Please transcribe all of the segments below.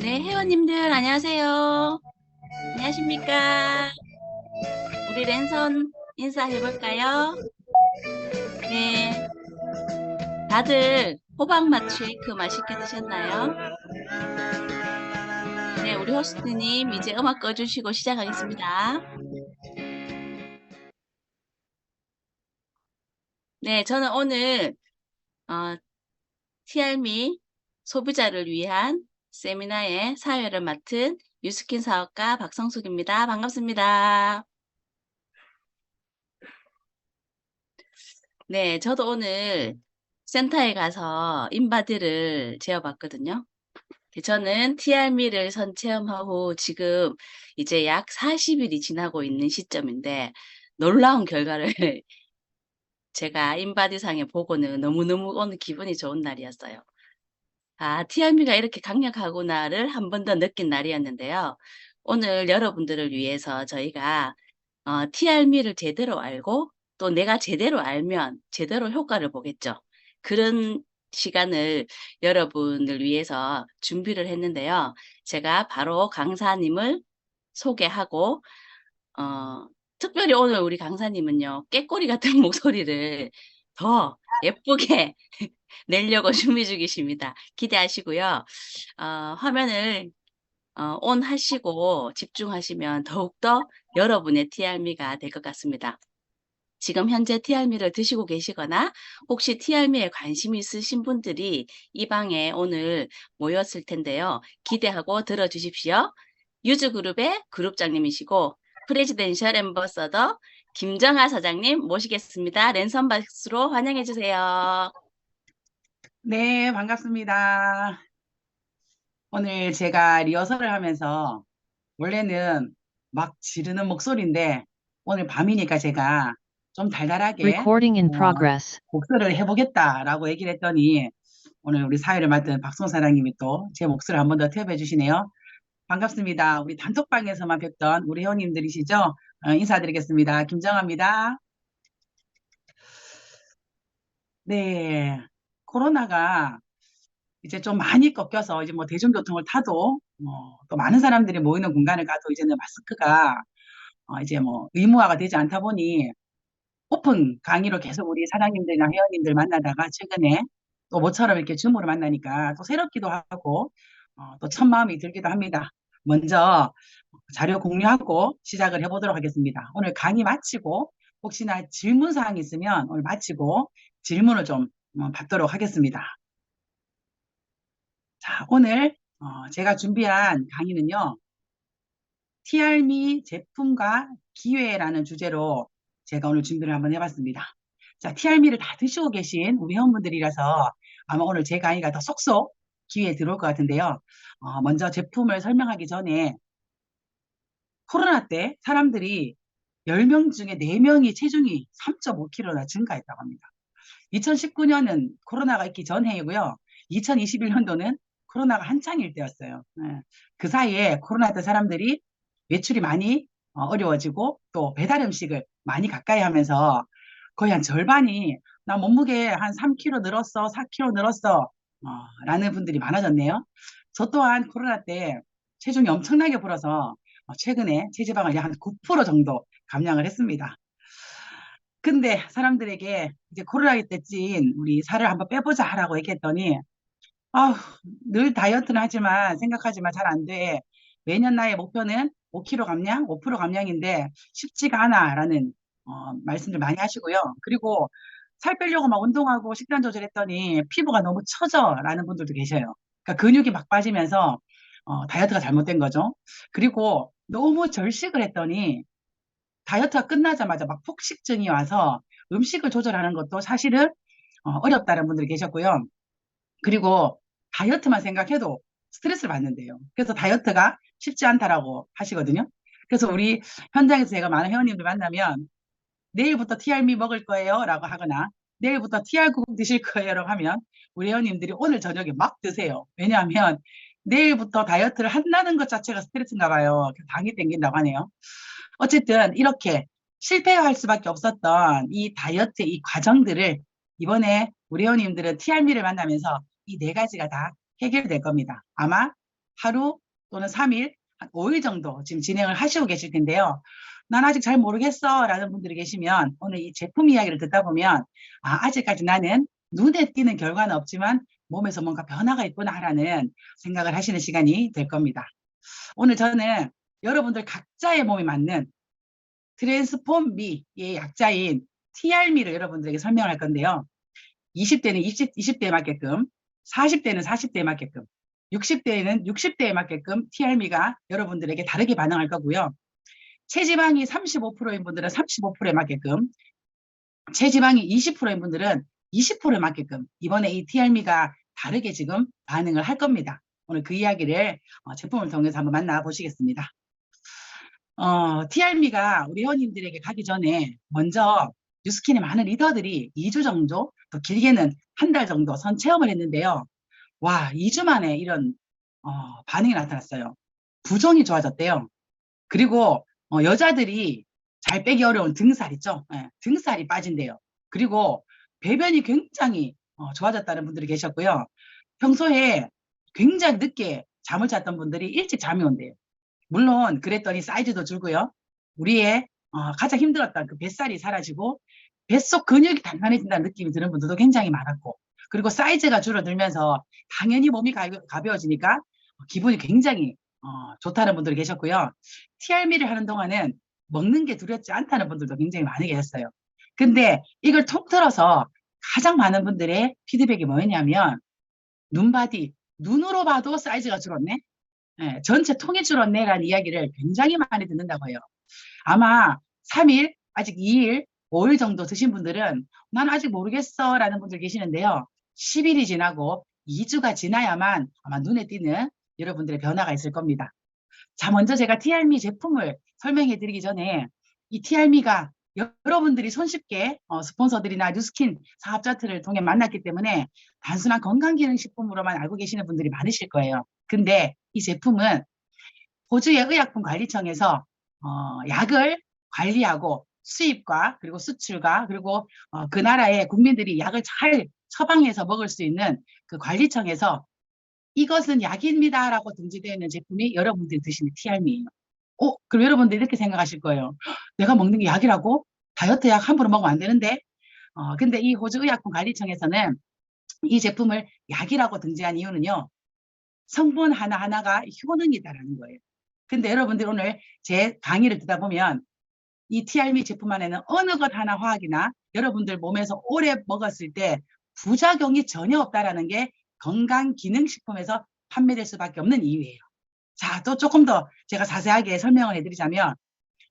네, 회원님들 안녕하세요. 안녕하십니까? 우리 랜선 인사해 볼까요? 네, 다들 호박맛 쉐이크 맛있게 드셨나요? 네, 우리 호스트님 이제 음악 꺼주시고 시작하겠습니다. 네, 저는 오늘 TR미 소비자를 위한 세미나의 사회를 맡은 유스킨 사업가 박성숙입니다. 반갑습니다. 네, 저도 오늘 센터에 가서 인바디를 재어봤거든요. 저는 TR미를 선체험하고 지금 이제 약 40일이 지나고 있는 시점인데 놀라운 결과를 제가 인바디상에 보고는 너무너무 오늘 기분이 좋은 날이었어요. 아, TR미가 이렇게 강력하구나를 한 번 더 느낀 날이었는데요. 오늘 여러분들을 위해서 저희가 TR미를 제대로 알고 또 내가 제대로 알면 제대로 효과를 보겠죠. 그런 시간을 여러분을 위해서 준비를 했는데요. 제가 바로 강사님을 소개하고 특별히 오늘 우리 강사님은요. 깨꼬리 같은 목소리를 더 예쁘게 내려고 준비 중이십니다. 기대하시고요. 화면을 온 하시고 집중하시면 더욱더 여러분의 TR미가 될 것 같습니다. 지금 현재 TR미를 드시고 계시거나 혹시 TR미에 관심이 있으신 분들이 이 방에 오늘 모였을 텐데요. 기대하고 들어주십시오. 유즈그룹의 그룹장님이시고 프레지덴셜 앰버서더 김정아 사장님 모시겠습니다. 랜선 박수로 환영해 주세요. 네, 반갑습니다. 오늘 제가 리허설을 하면서 원래는 막 지르는 목소리인데 오늘 밤이니까 제가 좀 달달하게 Recording in progress. 목소리를 해보겠다라고 얘기를 했더니 오늘 우리 사회를 맡은 박송 사장님이 또 제 목소리를 한 번 더 태워해 주시네요. 반갑습니다. 우리 단톡방에서만 뵙던 우리 회원님들이시죠? 인사드리겠습니다. 김정아입니다. 네, 코로나가 이제 좀 많이 꺾여서 이제 뭐 대중교통을 타도 또 많은 사람들이 모이는 공간을 가도 이제는 마스크가 이제 뭐 의무화가 되지 않다 보니 오픈 강의로 계속 우리 사장님들이나 회원님들 만나다가 최근에 또 모처럼 이렇게 줌으로 만나니까 또 새롭기도 하고 또 첫 마음이 들기도 합니다. 먼저 자료 공유하고 시작을 해보도록 하겠습니다. 오늘 강의 마치고 혹시나 질문 사항 있으면 오늘 마치고 질문을 좀 받도록 하겠습니다. 자, 오늘 제가 준비한 강의는요. TR미 제품과 기회라는 주제로 제가 오늘 준비를 한번 해봤습니다. 자, TR미를 다 드시고 계신 우리 회원분들이라서 아마 오늘 제 강의가 더 쏙쏙 귀에 들어올 것 같은데요. 먼저 제품을 설명하기 전에 코로나 때 사람들이 10명 중에 4명이 체중이 3.5kg나 증가했다고 합니다. 2019년은 코로나가 있기 전 해이고요. 2021년도는 코로나가 한창일 때였어요. 네. 그 사이에 코로나 때 사람들이 매출이 많이 어려워지고 또 배달 음식을 많이 가까이 하면서 거의 한 절반이 나 몸무게 한 3kg 늘었어, 4kg 늘었어 라는 분들이 많아졌네요. 저 또한 코로나 때 체중이 엄청나게 불어서 최근에 체지방을 약 한 9% 정도 감량을 했습니다. 근데 사람들에게 이제 코로나 때쯤 우리 살을 한번 빼보자라고 얘기했더니 늘 다이어트는 하지만 생각하지만 잘 안 돼. 매년 나의 목표는 5kg 감량, 5% 감량인데 쉽지가 않아라는 말씀들 많이 하시고요. 그리고 살 빼려고 막 운동하고 식단 조절했더니 피부가 너무 처져라는 분들도 계셔요. 그러니까 근육이 막 빠지면서 다이어트가 잘못된 거죠. 그리고 너무 절식을 했더니 다이어트가 끝나자마자 막 폭식증이 와서 음식을 조절하는 것도 사실은 어렵다는 분들이 계셨고요. 그리고 다이어트만 생각해도 스트레스를 받는데요. 그래서 다이어트가 쉽지 않다라고 하시거든요. 그래서 우리 현장에서 제가 많은 회원님들 만나면 내일부터 TR미 먹을 거예요 라고 하거나 내일부터 TR국 드실 거예요 라고 하면 우리 회원님들이 오늘 저녁에 막 드세요. 왜냐하면 내일부터 다이어트를 한다는 것 자체가 스트레스인가 봐요. 당이 땡긴다고 하네요. 어쨌든 이렇게 실패할 수밖에 없었던 이 다이어트 이 과정들을 이번에 우리 회원님들은 TR미를 만나면서 이 네 가지가 다 해결될 겁니다. 아마 하루 또는 3일, 한 5일 정도 지금 진행을 하시고 계실 텐데요. 난 아직 잘 모르겠어 라는 분들이 계시면 오늘 이 제품 이야기를 듣다 보면 아직까지 나는 눈에 띄는 결과는 없지만 몸에서 뭔가 변화가 있구나라는 생각을 하시는 시간이 될 겁니다. 오늘 저는 여러분들 각자의 몸에 맞는 트랜스폼 미의 약자인 TR미를 여러분들에게 설명할 건데요. 20대는 20대에 맞게끔, 40대는 40대에 맞게끔, 60대에는 60대에 맞게끔 TR미가 여러분들에게 다르게 반응할 거고요. 체지방이 35%인 분들은 35%에 맞게끔, 체지방이 20%인 분들은 20%에 맞게끔 이번에 이 TR미가 다르게 지금 반응을 할 겁니다. 오늘 그 이야기를 제품을 통해서 한번 만나보시겠습니다. TR미가 우리 회원님들에게 가기 전에 먼저 뉴스킨의 많은 리더들이 2주 정도, 또 길게는 한 달 정도 선 체험을 했는데요. 와, 2주 만에 이런 반응이 나타났어요. 부종이 좋아졌대요. 그리고 여자들이 잘 빼기 어려운 등살 있죠? 예, 등살이 빠진대요. 그리고 배변이 굉장히 좋아졌다는 분들이 계셨고요. 평소에 굉장히 늦게 잠을 잤던 분들이 일찍 잠이 온대요. 물론 그랬더니 사이즈도 줄고요. 우리의 가장 힘들었던 그 뱃살이 사라지고 뱃속 근육이 단단해진다는 느낌이 드는 분들도 굉장히 많았고, 그리고 사이즈가 줄어들면서 당연히 몸이 가벼워지니까 기분이 굉장히 좋다는 분들이 계셨고요. TR미를 하는 동안은 먹는 게 두렵지 않다는 분들도 굉장히 많이 계셨어요. 근데 이걸 통틀어서 가장 많은 분들의 피드백이 뭐였냐면 눈바디, 눈으로 봐도 사이즈가 줄었네? 예, 전체 통이 줄었네라는 이야기를 굉장히 많이 듣는다고 해요. 아마 3일, 아직 2일, 5일 정도 드신 분들은 난 아직 모르겠어 라는 분들 계시는데요. 10일이 지나고 2주가 지나야만 아마 눈에 띄는 여러분들의 변화가 있을 겁니다. 자, 먼저 제가 TR미 제품을 설명해 드리기 전에 이 TR미가 여러분들이 손쉽게 스폰서들이나 뉴스킨 사업자들을 통해 만났기 때문에 단순한 건강기능식품으로만 알고 계시는 분들이 많으실 거예요. 근데 이 제품은 호주의 의약품관리청에서 약을 관리하고 수입과 그리고 수출과 그리고 그 나라의 국민들이 약을 잘 처방해서 먹을 수 있는 그 관리청에서 이것은 약입니다라고 등재되어 있는 제품이 여러분들이 드시는 TR미예요. 그럼 여러분들이 이렇게 생각하실 거예요. 내가 먹는 게 약이라고? 다이어트 약 함부로 먹으면 안 되는데? 근데 이 호주의약품관리청에서는 이 제품을 약이라고 등재한 이유는요. 성분 하나하나가 효능이 있다는 거예요. 근데 여러분들 오늘 제 강의를 듣다 보면 이 TR미 제품 안에는 어느 것 하나 화학이나 여러분들 몸에서 오래 먹었을 때 부작용이 전혀 없다라는 게 건강기능식품에서 판매될 수밖에 없는 이유예요. 자, 또 조금 더 제가 자세하게 설명을 해드리자면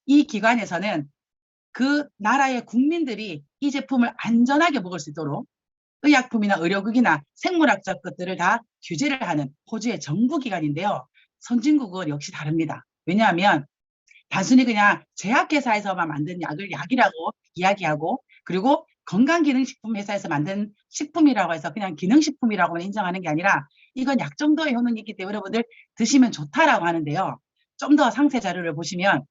이 기관에서는 그 나라의 국민들이 이 제품을 안전하게 먹을 수 있도록 의약품이나 의료국이나 생물학적 것들을 다 규제를 하는 호주의 정부기관인데요. 선진국은 역시 다릅니다. 왜냐하면 단순히 그냥 제약회사에서만 만든 약을 약이라고 이야기하고, 그리고 건강기능식품 회사에서 만든 식품이라고 해서 그냥 기능식품이라고만 인정하는 게 아니라 이건 약 정도의 효능이 있기 때문에 여러분들 드시면 좋다라고 하는데요. 좀 더 상세 자료를 보시면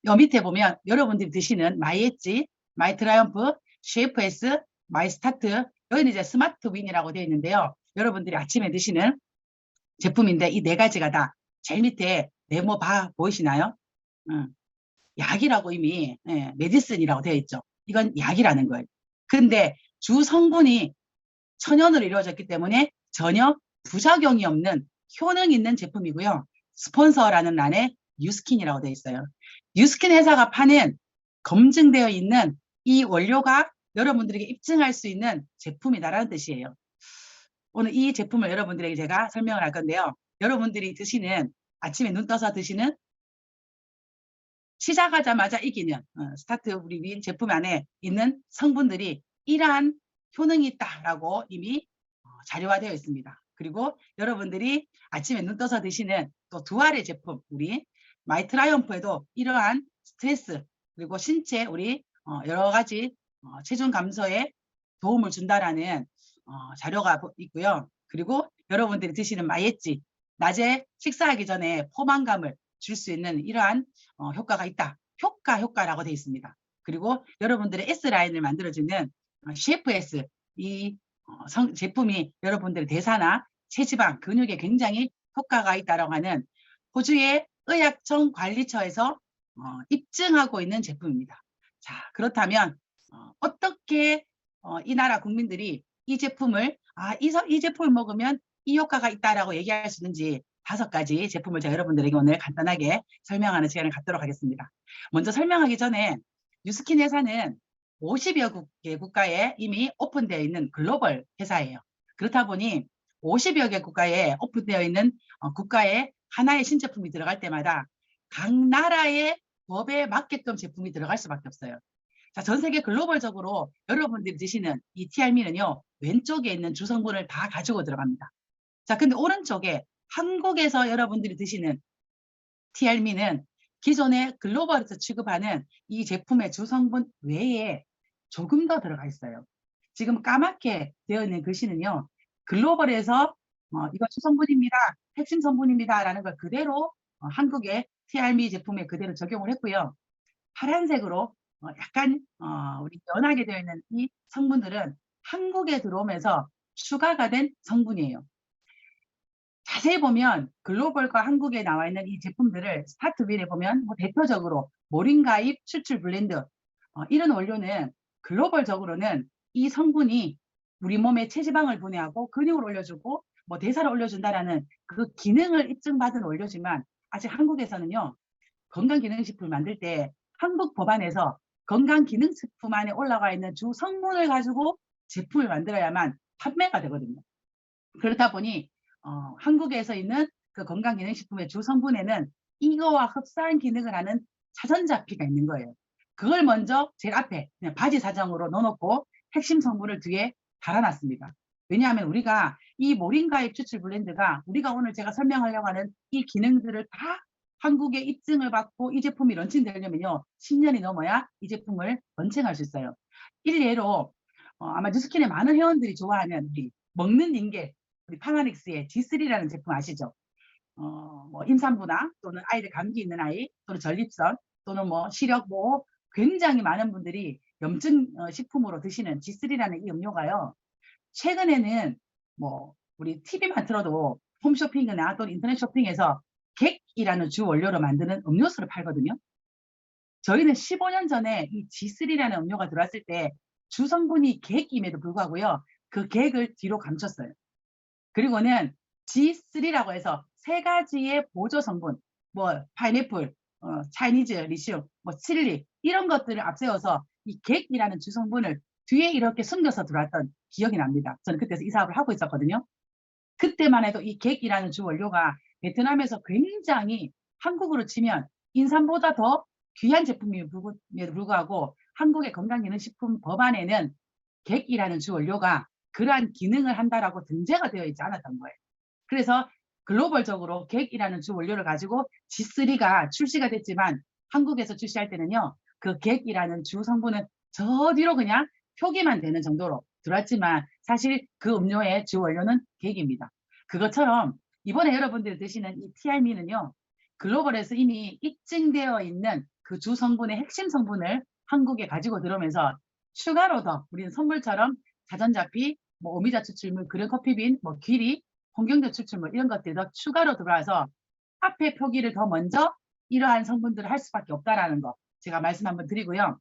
요 밑에 보면 여러분들이 드시는 마이엣지, 마이트라이엄프, 쉐이프S, 마이스타트, 여기는 이제 스마트윈이라고 되어 있는데요. 여러분들이 아침에 드시는 제품인데 이 네 가지가 다 제일 밑에 네모 바 보이시나요? 약이라고 이미 메디슨이라고 되어 있죠. 이건 약이라는 거예요. 근데 주 성분이 천연으로 이루어졌기 때문에 전혀 부작용이 없는 효능 있는 제품이고요. 스폰서라는 란에 뉴스킨이라고 되어 있어요. 뉴스킨 회사가 파는 검증되어 있는 이 원료가 여러분들에게 입증할 수 있는 제품이다라는 뜻이에요. 오늘 이 제품을 여러분들에게 제가 설명을 할 건데요. 여러분들이 드시는 아침에 눈 떠서 드시는 시작하자마자 이기는 스타트 우리 윈 제품 안에 있는 성분들이 이러한 효능이 있다라고 이미 자료화되어 있습니다. 그리고 여러분들이 아침에 눈 떠서 드시는 또 두 알의 제품 우리 마이트라이엄프에도 이러한 스트레스 그리고 신체 우리 여러 가지 체중 감소에 도움을 준다라는 자료가 있고요. 그리고 여러분들이 드시는 마이엣지 낮에 식사하기 전에 포만감을 줄 수 있는 이러한 효과가 있다. 효과라고 되어 있습니다. 그리고 여러분들의 S라인을 만들어주는 셰프 S 이 제품이 여러분들의 대사나 체지방, 근육에 굉장히 효과가 있다고 하는 호주의 의약청 관리처에서 입증하고 있는 제품입니다. 자, 그렇다면 어떻게 이 나라 국민들이 이 제품을 이 제품을 먹으면 이 효과가 있다라고 얘기할 수 있는지 5가지 제품을 제가 여러분들에게 오늘 간단하게 설명하는 시간을 갖도록 하겠습니다. 먼저 설명하기 전에 뉴스킨 회사는 50여 개 국가에 이미 오픈되어 있는 글로벌 회사예요. 그렇다 보니 50여 개 국가에 오픈되어 있는 국가에 하나의 신제품이 들어갈 때마다 각 나라의 법에 맞게끔 제품이 들어갈 수밖에 없어요. 자, 전 세계 글로벌적으로 여러분들이 드시는 이 TRM는요, 왼쪽에 있는 주성분을 다 가지고 들어갑니다. 자, 근데 오른쪽에 한국에서 여러분들이 드시는 TRM는 기존에 글로벌에서 취급하는 이 제품의 주성분 외에 조금 더 들어가 있어요. 지금 까맣게 되어 있는 글씨는요, 글로벌에서 이거 주성분입니다, 핵심 성분입니다 라는 걸 그대로 한국의 TRM 제품에 그대로 적용을 했고요. 파란색으로 약간 우리 연하게 되어 있는 이 성분들은 한국에 들어오면서 추가가 된 성분이에요. 자세히 보면 글로벌과 한국에 나와 있는 이 제품들을 스타트 휠에 보면 대표적으로 모링가잎 추출 블렌드 이런 원료는 글로벌적으로는 이 성분이 우리 몸의 체지방을 분해하고 근육을 올려주고 대사를 올려준다라는 그 기능을 입증받은 원료지만 아직 한국에서는요, 건강기능식품을 만들 때 한국 법안에서 건강기능식품 안에 올라가 있는 주 성분을 가지고 제품을 만들어야만 판매가 되거든요. 그렇다 보니 한국에서 있는 그 건강기능식품의 주 성분에는 이거와 흡사한 기능을 하는 자전자피가 있는 거예요. 그걸 먼저 제일 앞에 그냥 바지 사정으로 넣어놓고 핵심 성분을 뒤에 달아놨습니다. 왜냐하면 우리가 이 모링가잎 추출 블렌드가 우리가 오늘 제가 설명하려고 하는 이 기능들을 다 한국에 입증을 받고 이 제품이 런칭되려면요, 10년이 넘어야 이 제품을 런칭할 수 있어요. 일례로 아마 뉴스킨의 많은 회원들이 좋아하는 우리 먹는 인계, 우리 파나닉스의 G3라는 제품 아시죠? 임산부나 또는 아이들 감기 있는 아이 또는 전립선 또는 시력 굉장히 많은 분들이 염증 식품으로 드시는 G3라는 이 음료가요, 최근에는 우리 TV만 틀어도 홈쇼핑이나 또는 인터넷 쇼핑에서 객이라는 주 원료로 만드는 음료수를 팔거든요. 저희는 15년 전에 이 G3라는 음료가 들어왔을 때 주성분이 객임에도 불구하고요, 그 객을 뒤로 감췄어요. 그리고는 G3라고 해서 3가지의 보조 성분, 파인애플, 차이니즈 리튬, 칠리 이런 것들을 앞세워서 이 객이라는 주성분을 뒤에 이렇게 숨겨서 들어왔던 기억이 납니다. 저는 그때서 이 사업을 하고 있었거든요. 그때만 해도 이 객이라는 주 원료가 베트남에서 굉장히 한국으로 치면 인삼보다 더 귀한 제품임에도 불구하고 한국의 건강기능식품 법안에는 객이라는 주 원료가 그러한 기능을 한다라고 등재가 되어 있지 않았던 거예요. 그래서 글로벌적으로 객이라는 주 원료를 가지고 G3가 출시가 됐지만 한국에서 출시할 때는요, 그 객이라는 주 성분은 저 뒤로 그냥 표기만 되는 정도로 들어왔지만 사실 그 음료의 주 원료는 객입니다. 그것처럼 이번에 여러분들이 드시는 이 TRM는요, 글로벌에서 이미 입증되어 있는 그 주 성분의 핵심 성분을 한국에 가지고 들어오면서 추가로 더 우리는 선물처럼 자전자피, 오미자 추출물, 그린 커피빈, 귀리, 홍경도 추출물 이런 것들이 더 추가로 들어와서 앞에 표기를 더 먼저 이러한 성분들을 할 수밖에 없다라는 거 제가 말씀 한번 드리고요.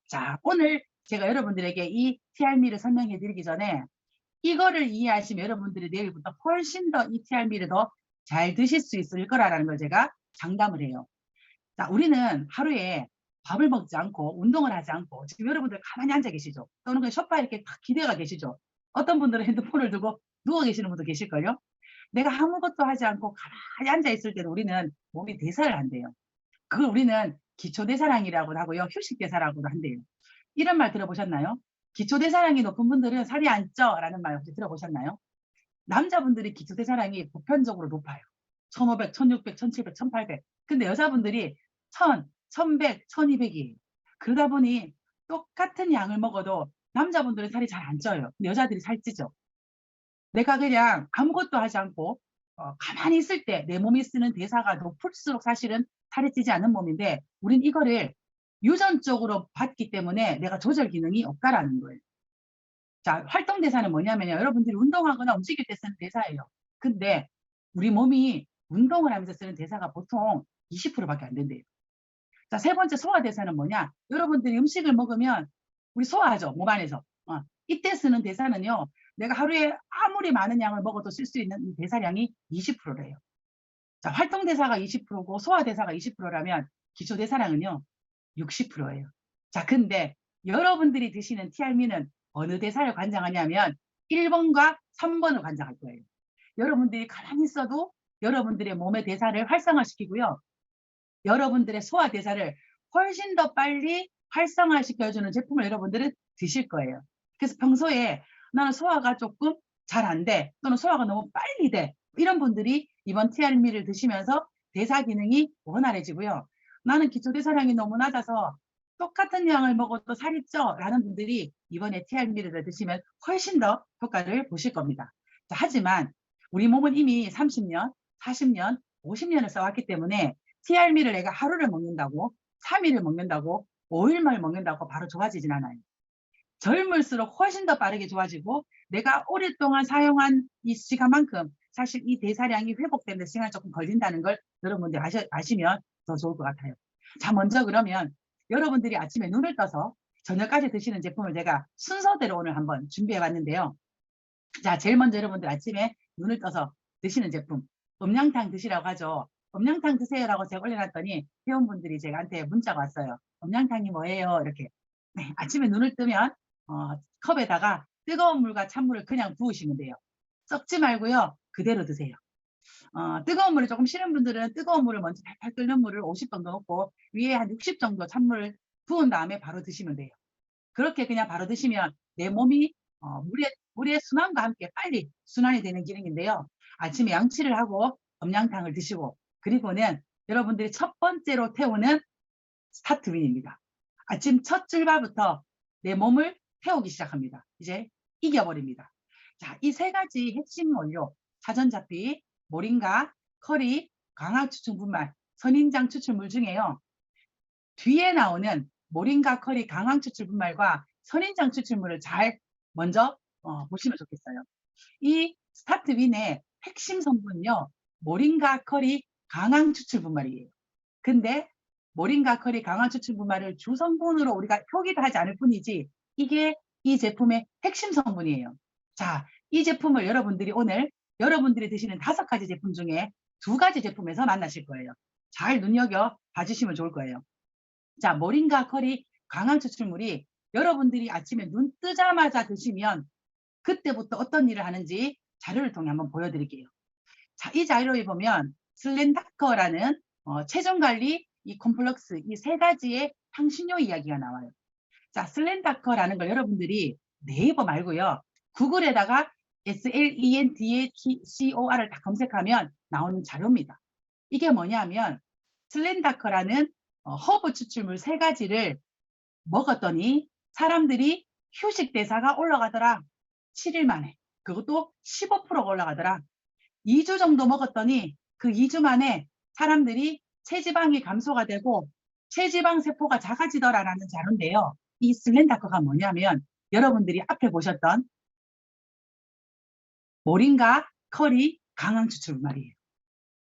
자, 오늘 제가 여러분들에게 이 TRM를 설명해 드리기 전에 이거를 이해하시면 여러분들이 내일부터 훨씬 더 이 TRM를 더 잘 드실 수 있을 거라는 걸 제가 장담을 해요. 자, 우리는 하루에 밥을 먹지 않고 운동을 하지 않고 지금 여러분들 가만히 앉아 계시죠? 또는 그냥 소파에 이렇게 탁 기대가 계시죠? 어떤 분들은 핸드폰을 두고 누워 계시는 분도 계실걸요? 내가 아무것도 하지 않고 가만히 앉아 있을 때는 우리는 몸이 대사를 한대요. 그걸 우리는 기초대사량이라고도 하고요, 휴식대사라고도 한대요. 이런 말 들어보셨나요? 기초대사량이 높은 분들은 살이 안 쪄 라는 말 혹시 들어보셨나요? 남자분들이 기초대사량이 보편적으로 높아요. 1500, 1600, 1700, 1800. 근데 여자분들이 1000, 1100, 1200이에요. 그러다 보니 똑같은 양을 먹어도 남자분들은 살이 잘 안 쪄요. 근데 여자들이 살찌죠. 내가 그냥 아무것도 하지 않고 가만히 있을 때 내 몸이 쓰는 대사가 높을수록 사실은 살이 찌지 않는 몸인데 우린 이거를 유전적으로 받기 때문에 내가 조절 기능이 없다라는 거예요. 자, 활동 대사는 뭐냐면요, 여러분들이 운동하거나 움직일 때 쓰는 대사예요. 근데 우리 몸이 운동을 하면서 쓰는 대사가 보통 20%밖에 안 된대요. 자, 세 번째 소화대사는 뭐냐? 여러분들이 음식을 먹으면 우리 소화하죠, 몸 안에서. 이때 쓰는 대사는요, 내가 하루에 아무리 많은 양을 먹어도 쓸 수 있는 대사량이 20%래요. 자, 활동대사가 20%고 소화대사가 20%라면 기초대사량은요, 60%예요. 자, 근데 여러분들이 드시는 티알미는 어느 대사를 관장하냐면 1번과 3번을 관장할 거예요. 여러분들이 가만히 있어도 여러분들의 몸의 대사를 활성화시키고요. 여러분들의 소화대사를 훨씬 더 빨리 활성화시켜주는 제품을 여러분들은 드실 거예요. 그래서 평소에 나는 소화가 조금 잘 안 돼, 또는 소화가 너무 빨리 돼, 이런 분들이 이번 티알미를 드시면서 대사 기능이 원활해지고요. 나는 기초대사량이 너무 낮아서 똑같은 양을 먹어도 살이 쪄 라는 분들이 이번에 티알미를 드시면 훨씬 더 효과를 보실 겁니다. 자, 하지만 우리 몸은 이미 30년, 40년, 50년을 써왔기 때문에 티알미를 내가 하루를 먹는다고, 3일을 먹는다고, 5일만 먹는다고 바로 좋아지진 않아요. 젊을수록 훨씬 더 빠르게 좋아지고, 내가 오랫동안 사용한 이 시간만큼 사실 이 대사량이 회복되는 데 시간이 조금 걸린다는 걸 여러분들이 아시면 더 좋을 것 같아요. 자, 먼저 그러면 여러분들이 아침에 눈을 떠서 저녁까지 드시는 제품을 제가 순서대로 오늘 한번 준비해 봤는데요. 자, 제일 먼저 여러분들 아침에 눈을 떠서 드시는 제품, 음량탕 드시라고 하죠. 음량탕 드세요라고 제가 올려놨더니 회원분들이 제가한테 문자가 왔어요. 음량탕이 뭐예요? 이렇게. 네, 아침에 눈을 뜨면 컵에다가 뜨거운 물과 찬물을 그냥 부으시면 돼요. 섞지 말고요, 그대로 드세요. 뜨거운 물이 조금 싫은 분들은 뜨거운 물을 먼저 팔팔 끓는 물을 50 정도 넣고 위에 한 60 정도 찬물을 부은 다음에 바로 드시면 돼요. 그렇게 그냥 바로 드시면 내 몸이 물의 순환과 함께 빨리 순환이 되는 기능인데요. 아침에 양치를 하고 음량탕을 드시고, 그리고는 여러분들이 첫 번째로 태우는 스타트윈입니다. 아침 첫 출발부터 내 몸을 태우기 시작합니다. 이제 이겨버립니다. 자, 이 세 가지 핵심 원료, 사전잡비, 모링가, 커리, 광합추출 분말, 선인장 추출물 중에요, 뒤에 나오는 모링가, 커리, 강황추출 분말과 선인장 추출물을 잘 먼저 보시면 좋겠어요. 이 스타트윈의 핵심 성분은요, 모링가, 커리, 강황추출 분말이에요. 근데 모링가, 커리, 강황추출 분말을 주성분으로 우리가 표기를 하지 않을 뿐이지 이게 이 제품의 핵심 성분이에요. 자, 이 제품을 여러분들이 오늘 여러분들이 드시는 5가지 제품 중에 2가지 제품에서 만나실 거예요. 잘 눈여겨 봐주시면 좋을 거예요. 자, 모링가, 커리, 강황추출물이 여러분들이 아침에 눈 뜨자마자 드시면 그때부터 어떤 일을 하는지 자료를 통해 한번 보여드릴게요. 자, 이 자료에 보면 슬렌다커라는 체중관리, 이 콤플렉스, 이 3가지의 향신료 이야기가 나와요. 자, 슬렌다커라는 걸 여러분들이 네이버 말고요, 구글에다가 SLENDACOR을 딱 검색하면 나오는 자료입니다. 이게 뭐냐면 슬렌다커라는 허브 추출물 3가지를 먹었더니 사람들이 휴식 대사가 올라가더라. 7일 만에. 그것도 15%가 올라가더라. 2주 정도 먹었더니 그 2주 만에 사람들이 체지방이 감소가 되고 체지방 세포가 작아지더라라는 자료인데요. 이 슬렌다커가 뭐냐면 여러분들이 앞에 보셨던 모링가, 커리, 강황추출 말이에요.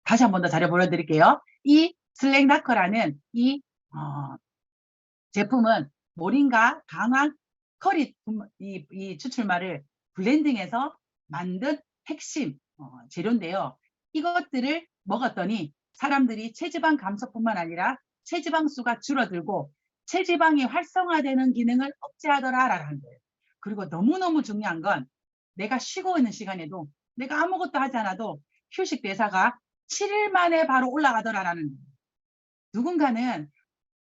다시 한 번 더 자료 보여드릴게요. 이 슬렌다커라는 이 제품은 모링가, 강황, 커리 이 추출물을 블렌딩해서 만든 핵심 재료인데요. 이것들을 먹었더니 사람들이 체지방 감소뿐만 아니라 체지방수가 줄어들고 체지방이 활성화되는 기능을 억제하더라라는 거예요. 그리고 너무너무 중요한 건 내가 쉬고 있는 시간에도 내가 아무것도 하지 않아도 휴식 대사가 7일 만에 바로 올라가더라라는 거예요. 누군가는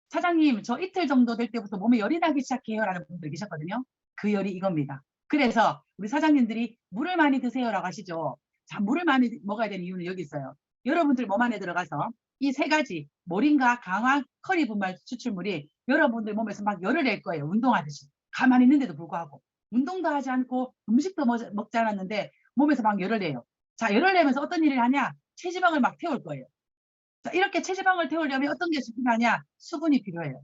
사장님, 저 이틀 정도 될 때부터 몸에 열이 나기 시작해요 라는 분들 계셨거든요. 그 열이 이겁니다. 그래서 우리 사장님들이 물을 많이 드세요라고 하시죠. 자, 물을 많이 먹어야 되는 이유는 여기 있어요. 여러분들 몸 안에 들어가서 이 3가지 모링가, 강황, 커리 분말 추출물이 여러분들 몸에서 막 열을 낼 거예요. 운동하듯이. 가만히 있는데도 불구하고. 운동도 하지 않고 음식도 먹지 않았는데 몸에서 막 열을 내요. 자, 열을 내면서 어떤 일을 하냐? 체지방을 막 태울 거예요. 자, 이렇게 체지방을 태우려면 어떤 게 필요하냐? 수분이 필요해요.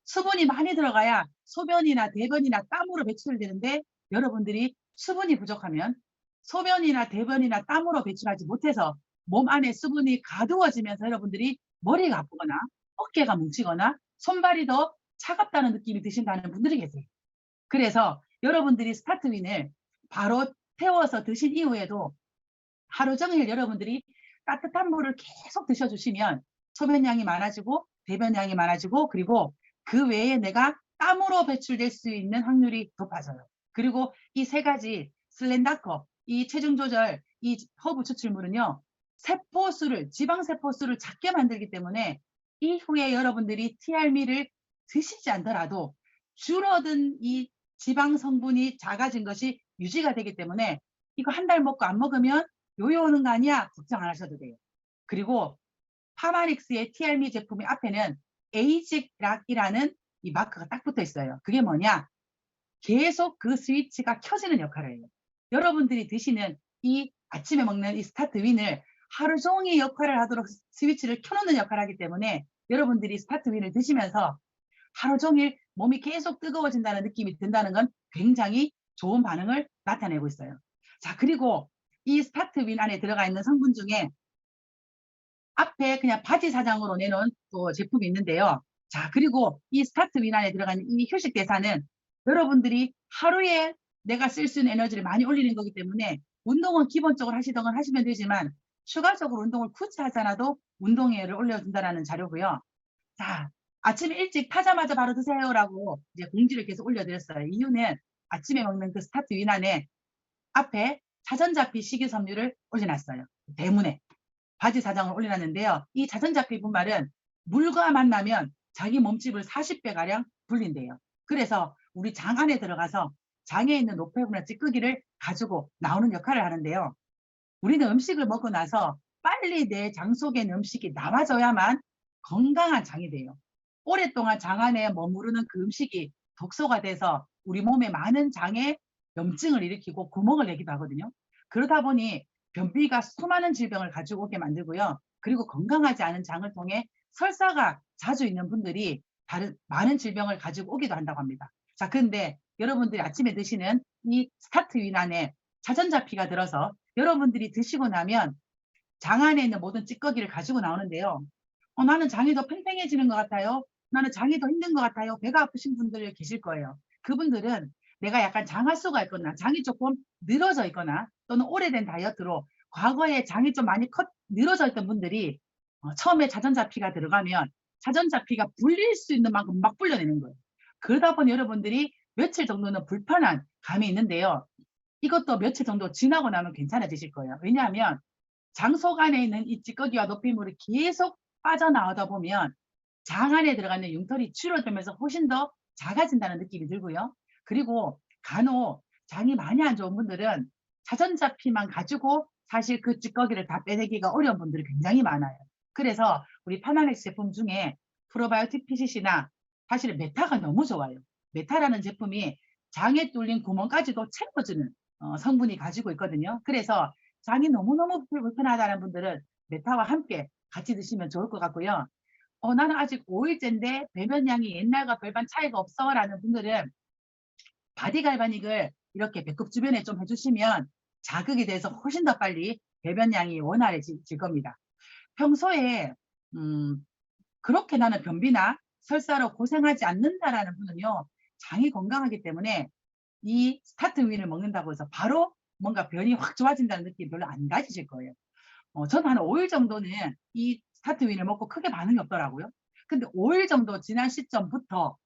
수분이 많이 들어가야 소변이나 대변이나 땀으로 배출되는데 여러분들이 수분이 부족하면 소변이나 대변이나 땀으로 배출하지 못해서 몸 안에 수분이 가두어지면서 여러분들이 머리가 아프거나 어깨가 뭉치거나 손발이 더 차갑다는 느낌이 드신다는 분들이 계세요. 그래서 여러분들이 스타트윈을 바로 태워서 드신 이후에도 하루 종일 여러분들이 따뜻한 물을 계속 드셔주시면 소변량이 많아지고 대변량이 많아지고 그리고 그 외에 내가 땀으로 배출될 수 있는 확률이 높아져요. 그리고 이 세 가지 슬렌다커, 이 체중 조절, 이 허브 추출물은요. 세포수를 지방세포수를 작게 만들기 때문에 이후에 여러분들이 TRM를 드시지 않더라도 줄어든 이 지방 성분이 작아진 것이 유지가 되기 때문에 이거 한 달 먹고 안 먹으면 요요 오는 거 아니야? 걱정 안 하셔도 돼요. 그리고 파마닉스의 TRM 제품의 앞에는 에이직락이라는 이 마크가 딱 붙어 있어요. 그게 뭐냐? 계속 그 스위치가 켜지는 역할을 해요. 여러분들이 드시는 이 아침에 먹는 이 스타트윈을 하루 종일 역할을 하도록 스위치를 켜놓는 역할을 하기 때문에 여러분들이 스타트윈을 드시면서 하루 종일 몸이 계속 뜨거워진다는 느낌이 든다는 건 굉장히 좋은 반응을 나타내고 있어요. 자, 그리고 이 스타트윈 안에 들어가 있는 성분 중에 앞에 그냥 바지 사장으로 내놓은 또 제품이 있는데요. 자, 그리고 이 스타트윈 안에 들어가는 이 휴식 대사는 여러분들이 하루에 내가 쓸 수 있는 에너지를 많이 올리는 거기 때문에 운동은 기본적으로 하시던 하시면 되지만 추가적으로 운동을 굳이 하지 않아도 운동량을 올려준다는 자료고요. 자, 아침에 일찍 타자마자 바로 드세요라고 이제 공지를 계속 올려드렸어요. 이유는 아침에 먹는 그 스타트윈 안에 앞에 자전자피 식이섬유를 올려놨어요. 대문에 바지 사장을 올려놨는데요. 이 자전자피 분말은 물과 만나면 자기 몸집을 40배가량 불린대요. 그래서 우리 장 안에 들어가서 장에 있는 노폐물이나 찌꺼기를 가지고 나오는 역할을 하는데요. 우리는 음식을 먹고 나서 빨리 내 장 속에 있는 음식이 나와줘야만 건강한 장이 돼요. 오랫동안 장 안에 머무르는 그 음식이 독소가 돼서 우리 몸에 많은 장에 염증을 일으키고 구멍을 내기도 하거든요. 그러다 보니 변비가 수많은 질병을 가지고 오게 만들고요. 그리고 건강하지 않은 장을 통해 설사가 자주 있는 분들이 많은 질병을 가지고 오기도 한다고 합니다. 자, 그런데 여러분들이 아침에 드시는 이 스타트윈 안에 자전자피가 들어서 여러분들이 드시고 나면 장 안에 있는 모든 찌꺼기를 가지고 나오는데요. 나는 장이 더 팽팽해지는 것 같아요. 나는 장이 더 힘든 것 같아요. 배가 아프신 분들 계실 거예요. 그분들은 내가 약간 장하수가 있거나 장이 조금 늘어져 있거나 또는 오래된 다이어트로 과거에 장이 좀 많이 늘어져 있던 분들이 처음에 자전자피가 들어가면 자전자피가 불릴 수 있는 만큼 막 불려내는 거예요. 그러다 보니 여러분들이 며칠 정도는 불편한 감이 있는데요. 이것도 며칠 정도 지나고 나면 괜찮아지실 거예요. 왜냐하면 장속 안에 있는 이 찌꺼기와 노폐물이 계속 빠져나오다 보면 장 안에 들어가는 융털이 줄어들면서 훨씬 더 작아진다는 느낌이 들고요. 그리고 간혹 장이 많이 안 좋은 분들은 자전자피만 가지고 사실 그 찌꺼기를 다 빼내기가 어려운 분들이 굉장히 많아요. 그래서 우리 파나렉스 제품 중에 프로바이오틱 PCC나 사실 메타가 너무 좋아요. 메타라는 제품이 장에 뚫린 구멍까지도 채워주는 성분이 가지고 있거든요. 그래서 장이 너무너무 불편하다는 분들은 메타와 함께 같이 드시면 좋을 것 같고요. 나는 아직 5일째인데 배변량이 옛날과 별반 차이가 없어 라는 분들은 바디갈바닉을 이렇게 배꼽 주변에 좀 해주시면 자극이 돼서 훨씬 더 빨리 배변량이 원활해질 겁니다. 평소에 그렇게 나는 변비나 설사로 고생하지 않는다라는 분은요. 장이 건강하기 때문에 이 스타트윈을 먹는다고 해서 바로 뭔가 변이 확 좋아진다는 느낌 별로 안 가지실 거예요. 저는 한 5일 정도는 이 스타트윈을 먹고 크게 반응이 없더라고요. 근데 5일 정도 지난 시점부터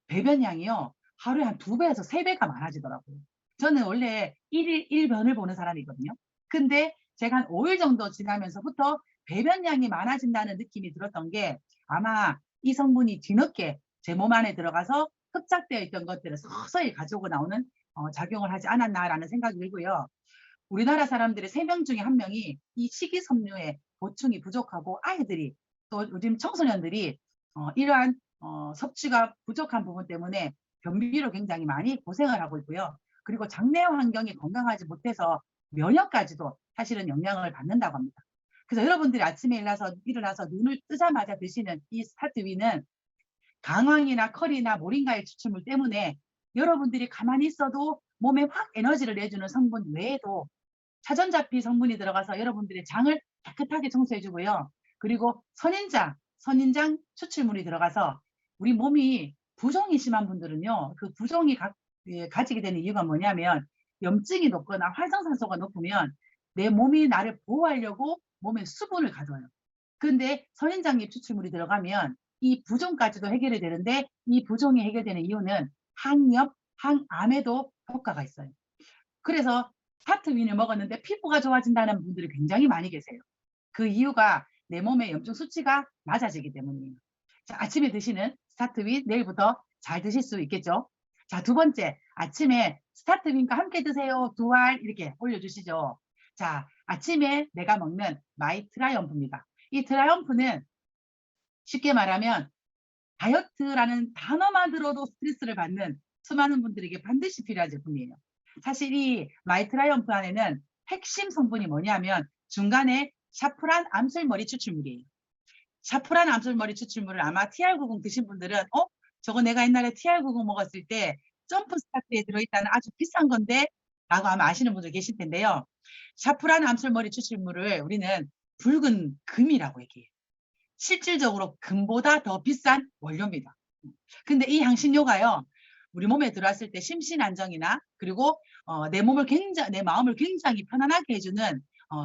배변량이요. 하루에 한 2배에서 3배가 많아지더라고요. 저는 원래 1일 1변을 보는 사람이거든요. 근데 제가 한 5일 정도 지나면서부터 배변량이 많아진다는 느낌이 들었던 게 아마 이 성분이 뒤늦게 제 몸 안에 들어가서 흡착되어 있던 것들을 서서히 가지고 나오는 작용을 하지 않았나라는 생각이 들고요. 우리나라 사람들의 3명 중에 1명이 이 식이섬유의 보충이 부족하고 아이들이 또 요즘 청소년들이 이러한 섭취가 부족한 부분 때문에 변비로 굉장히 많이 고생을 하고 있고요. 그리고 장내 환경이 건강하지 못해서 면역까지도 사실은 영향을 받는다고 합니다. 그래서 여러분들이 아침에 일어나서 눈을 뜨자마자 드시는 이 스타트윈은 강황이나 커리나 모링가의 추출물 때문에 여러분들이 가만히 있어도 몸에 확 에너지를 내주는 성분 외에도 자전자피 성분이 들어가서 여러분들의 장을 깨끗하게 청소해주고요. 그리고 선인장 추출물이 들어가서 우리 몸이 부종이 심한 분들은요, 그 부종이 가지게 되는 이유가 뭐냐면 염증이 높거나 활성산소가 높으면 내 몸이 나를 보호하려고 몸에 수분을 가져요. 근데 선인장잎 추출물이 들어가면 이 부종까지도 해결이 되는데 이 부종이 해결되는 이유는 항염, 항암에도 효과가 있어요. 그래서 스타트윈을 먹었는데 피부가 좋아진다는 분들이 굉장히 많이 계세요. 그 이유가 내 몸의 염증 수치가 낮아지기 때문이에요. 자, 아침에 드시는 스타트윈 내일부터 잘 드실 수 있겠죠? 자, 두 번째, 아침에 스타트윈과 함께 드세요. 2알 이렇게 올려주시죠. 자, 아침에 내가 먹는 마이 트라이엄프입니다. 이 트라이엄프는 쉽게 말하면 다이어트라는 단어만 들어도 스트레스를 받는 수많은 분들에게 반드시 필요한 제품이에요. 사실 이 마이 트라이엄프 안에는 핵심 성분이 뭐냐면 중간에 샤프란 암술머리 추출물이에요. 샤프란 암술머리 추출물을 아마 TR90 드신 분들은 저거 내가 옛날에 TR90 먹었을 때 점프 스타트에 들어있다는 아주 비싼 건데 라고 아마 아시는 분들 계실 텐데요. 샤프란 암술머리 추출물을 우리는 붉은 금이라고 얘기해요. 실질적으로 금보다 더 비싼 원료입니다. 근데 이 향신료가요, 우리 몸에 들어왔을 때 심신안정이나 그리고 내 마음을 굉장히 편안하게 해주는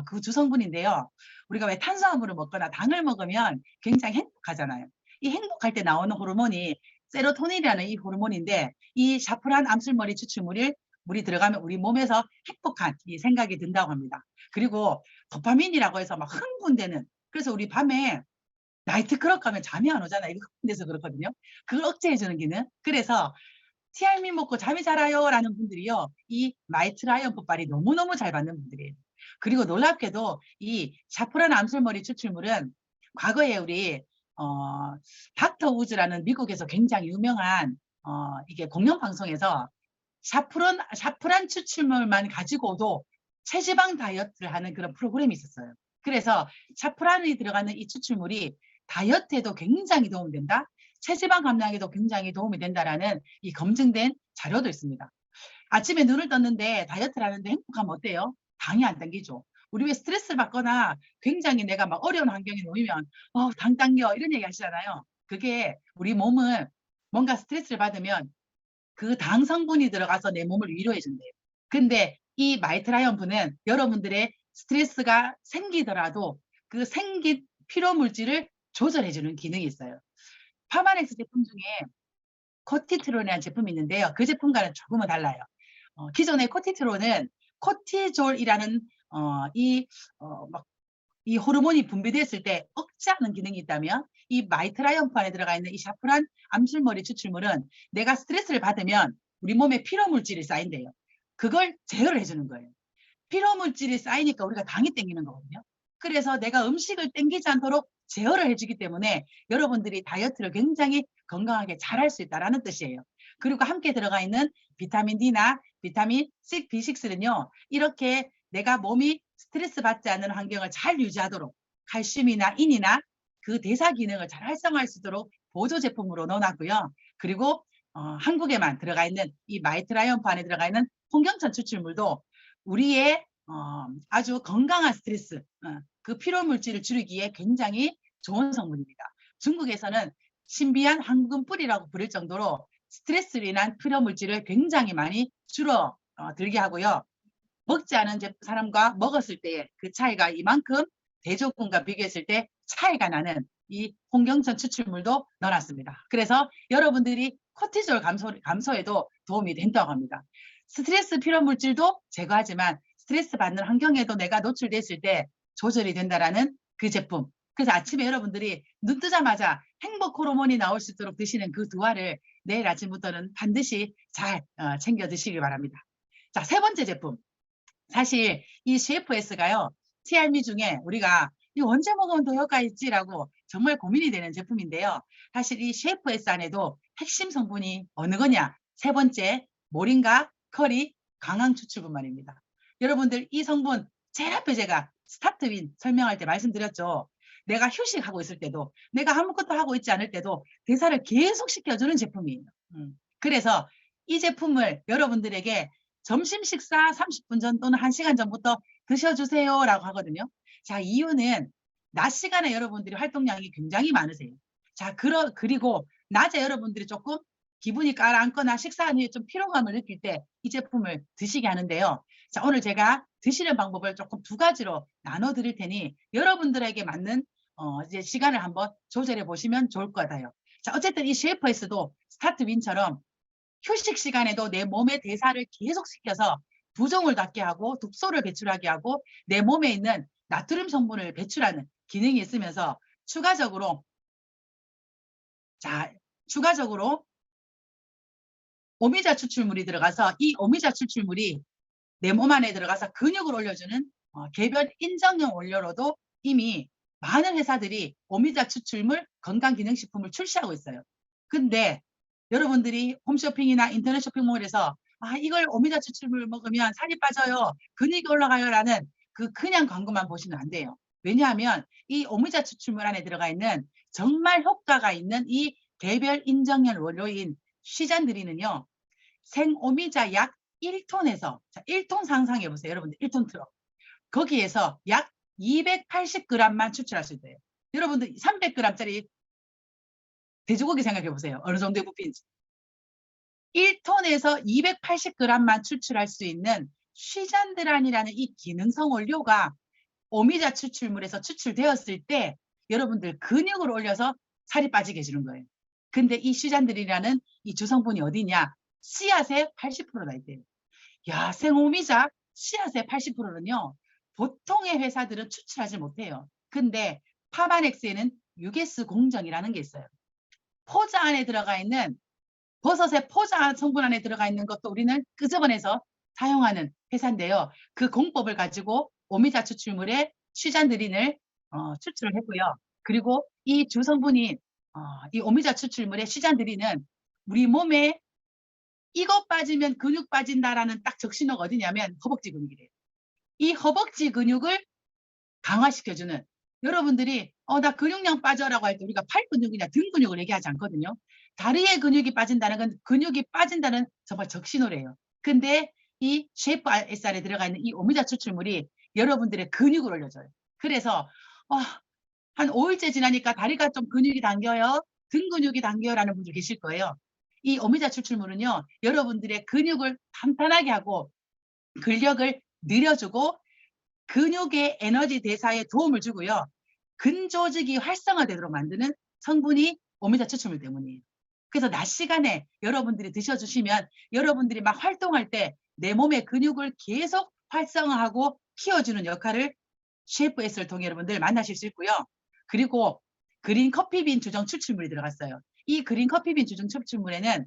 그 주성분인데요. 우리가 왜 탄수화물을 먹거나 당을 먹으면 굉장히 행복하잖아요. 이 행복할 때 나오는 호르몬이 세로토닌이라는 이 호르몬인데 이 샤프란 암술머리 물이 들어가면 우리 몸에서 행복한 이 생각이 든다고 합니다. 그리고 도파민이라고 해서 막 흥분되는, 그래서 우리 밤에 나이트클럽 가면 잠이 안 오잖아요. 이거 흥분돼서 그렇거든요. 그걸 억제해주는 기능. 그래서 티알미 먹고 잠이 잘 와요 라는 분들이요, 이 마이트라이엄프빨이 너무너무 잘 받는 분들이에요. 그리고 놀랍게도 이 샤프란 암술머리 추출물은 과거에 우리 닥터 우즈라는 미국에서 굉장히 유명한 이게 공영방송에서 샤프란 추출물만 가지고도 체지방 다이어트를 하는 그런 프로그램이 있었어요. 그래서 샤프란이 들어가는 이 추출물이 다이어트에도 굉장히 도움이 된다, 체지방 감량에도 굉장히 도움이 된다라는 이 검증된 자료도 있습니다. 아침에 눈을 떴는데 다이어트를 하는데 행복하면 어때요? 당이 안 당기죠. 우리 왜 스트레스 받거나 굉장히 내가 막 어려운 환경에 놓이면 당 당겨 이런 얘기 하시잖아요. 그게 우리 몸은 뭔가 스트레스를 받으면 그 당 성분이 들어가서 내 몸을 위로해 준대요. 근데 이 마이트라이엄프는 여러분들의 스트레스가 생기더라도 그 생긴 피로 물질을 조절해 주는 기능이 있어요. 파마넥스 제품 중에 코티트론이라는 제품이 있는데요. 그 제품과는 조금은 달라요. 기존의 코티트론은 코티졸이라는 이 호르몬이 분비됐을 때 억제하는 기능이 있다면 이 마이트라이엄프 안에 들어가 있는 이 샤프란 암술머리 추출물은 내가 스트레스를 받으면 우리 몸에 피로물질이 쌓인대요. 그걸 제어를 해주는 거예요. 피로물질이 쌓이니까 우리가 당이 땡기는 거거든요. 그래서 내가 음식을 땡기지 않도록 제어를 해주기 때문에 여러분들이 다이어트를 굉장히 건강하게 잘 할 수 있다는 뜻이에요. 그리고 함께 들어가 있는 비타민 D나 비타민 B6는요. 이렇게 내가 몸이 스트레스 받지 않는 환경을 잘 유지하도록 칼슘이나 인이나 그 대사 기능을 잘 활성화할 수 있도록 보조 제품으로 넣어놨고요. 그리고 한국에만 들어가 있는 이 마이트라이엄프 안에 들어가 있는 홍경천 추출물도 우리의 아주 건강한 스트레스, 그 피로물질을 줄이기에 굉장히 좋은 성분입니다. 중국에서는 신비한 황금뿔이라고 부를 정도로 스트레스로 인한 피로물질을 굉장히 많이 줄어들게 하고요. 먹지 않은 사람과 먹었을 때의 그 차이가 이만큼 대조군과 비교했을 때 차이가 나는 이 홍경천 추출물도 넣어놨습니다. 그래서 여러분들이 코티졸 감소에도 도움이 된다고 합니다. 스트레스 피로물질도 제거하지만 스트레스 받는 환경에도 내가 노출됐을 때 조절이 된다라는 그 제품. 그래서 아침에 여러분들이 눈 뜨자마자 행복 호르몬이 나올 수 있도록 드시는 그 2알을 내일 아침부터는 반드시 잘 챙겨 드시기 바랍니다. 자, 세 번째 제품. 사실 이 CFS가요, TR미 중에 우리가 이거 언제 먹으면 더 효과 있지라고 정말 고민이 되는 제품인데요. 사실 이 CFS 안에도 핵심 성분이 어느 거냐? 세 번째, 모링가, 커리, 강황 추출분말입니다. 여러분들 이 성분 제일 앞에 제가 스타트윈 설명할 때 말씀드렸죠. 내가 휴식하고 있을 때도, 내가 아무것도 하고 있지 않을 때도 대사를 계속 시켜주는 제품이에요. 그래서 이 제품을 여러분들에게 점심 식사 30분 전 또는 1시간 전부터 드셔주세요 라고 하거든요. 자, 이유는 낮 시간에 여러분들이 활동량이 굉장히 많으세요. 자, 그리고 낮에 여러분들이 조금 기분이 가라앉거나 식사한 후에 좀 피로감을 느낄 때 이 제품을 드시게 하는데요. 자, 오늘 제가 드시는 방법을 조금 두 가지로 나눠 드릴 테니 여러분들에게 맞는 이제 시간을 한번 조절해 보시면 좋을 것 같아요. 자, 어쨌든 이 쉐이프에서도 스타트 윈처럼 휴식 시간에도 내 몸의 대사를 계속 시켜서 부종을 닫게 하고 독소를 배출하게 하고 내 몸에 있는 나트륨 성분을 배출하는 기능이 있으면서 추가적으로 오미자 추출물이 들어가서 이 오미자 추출물이 내 몸 안에 들어가서 근육을 올려주는 개별 인정형 원료로도 이미 많은 회사들이 오미자 추출물 건강기능식품을 출시하고 있어요. 근데 여러분들이 홈쇼핑이나 인터넷 쇼핑몰에서 이걸 오미자 추출물 먹으면 살이 빠져요, 근육이 올라가요 라는 그냥 광고만 보시면 안 돼요. 왜냐하면 이 오미자 추출물 안에 들어가 있는 정말 효과가 있는 이 개별 인정형 원료인 쉬잔드린은요, 생오미자 약 1톤에서, 자, 1톤 상상해 보세요. 여러분들 1톤 트럭. 거기에서 약 280g만 추출할 수 있대요. 여러분들 300g짜리 돼지고기 생각해 보세요. 어느 정도의 부피인지. 1톤에서 280g만 추출할 수 있는 쉬잔드란이라는 이 기능성 원료가 오미자 추출물에서 추출되었을 때 여러분들 근육을 올려서 살이 빠지게 해주는 거예요. 근데 이 쉬잔드린이라는 이 주성분이 어디냐? 씨앗의 80%나 있대요. 야, 생오미자 씨앗의 80%는요. 보통의 회사들은 추출하지 못해요. 근데 파바넥스에는 유게스 공정이라는 게 있어요. 포자 안에 들어가 있는 버섯의 포자 성분 안에 들어가 있는 것도 우리는 끄집어내서 사용하는 회사인데요. 그 공법을 가지고 오미자 추출물에 쉬잔드린을 추출을 했고요. 그리고 이 주성분인 이 오미자 추출물의 쉬잔드린은 우리 몸에 이거 빠지면 근육 빠진다라는 딱 적신호가 어디냐면 허벅지 근육이래요. 이 허벅지 근육을 강화시켜주는, 여러분들이 나 근육량 빠져라고 할 때 우리가 팔 근육이나 등 근육을 얘기하지 않거든요. 다리의 근육이 빠진다는 건 근육이 빠진다는 정말 적신호래요. 근데 이 쉐이프 SR에 들어가 있는 이 오미자 추출물이 여러분들의 근육을 올려줘요. 그래서 한 5일째 지나니까 다리가 좀 근육이 당겨요, 등 근육이 당겨요 라는 분들 계실 거예요. 이 오미자 추출물은요, 여러분들의 근육을 탄탄하게 하고 근력을 늘려주고 근육의 에너지 대사에 도움을 주고요. 근조직이 활성화되도록 만드는 성분이 오미자 추출물 때문이에요. 그래서 낮 시간에 여러분들이 드셔주시면 여러분들이 막 활동할 때 내 몸의 근육을 계속 활성화하고 키워주는 역할을 쉐이프 S를 통해 여러분들 만나실 수 있고요. 그리고 그린 커피빈 주정 추출물이 들어갔어요. 이 그린 커피빈 주정 추출물에는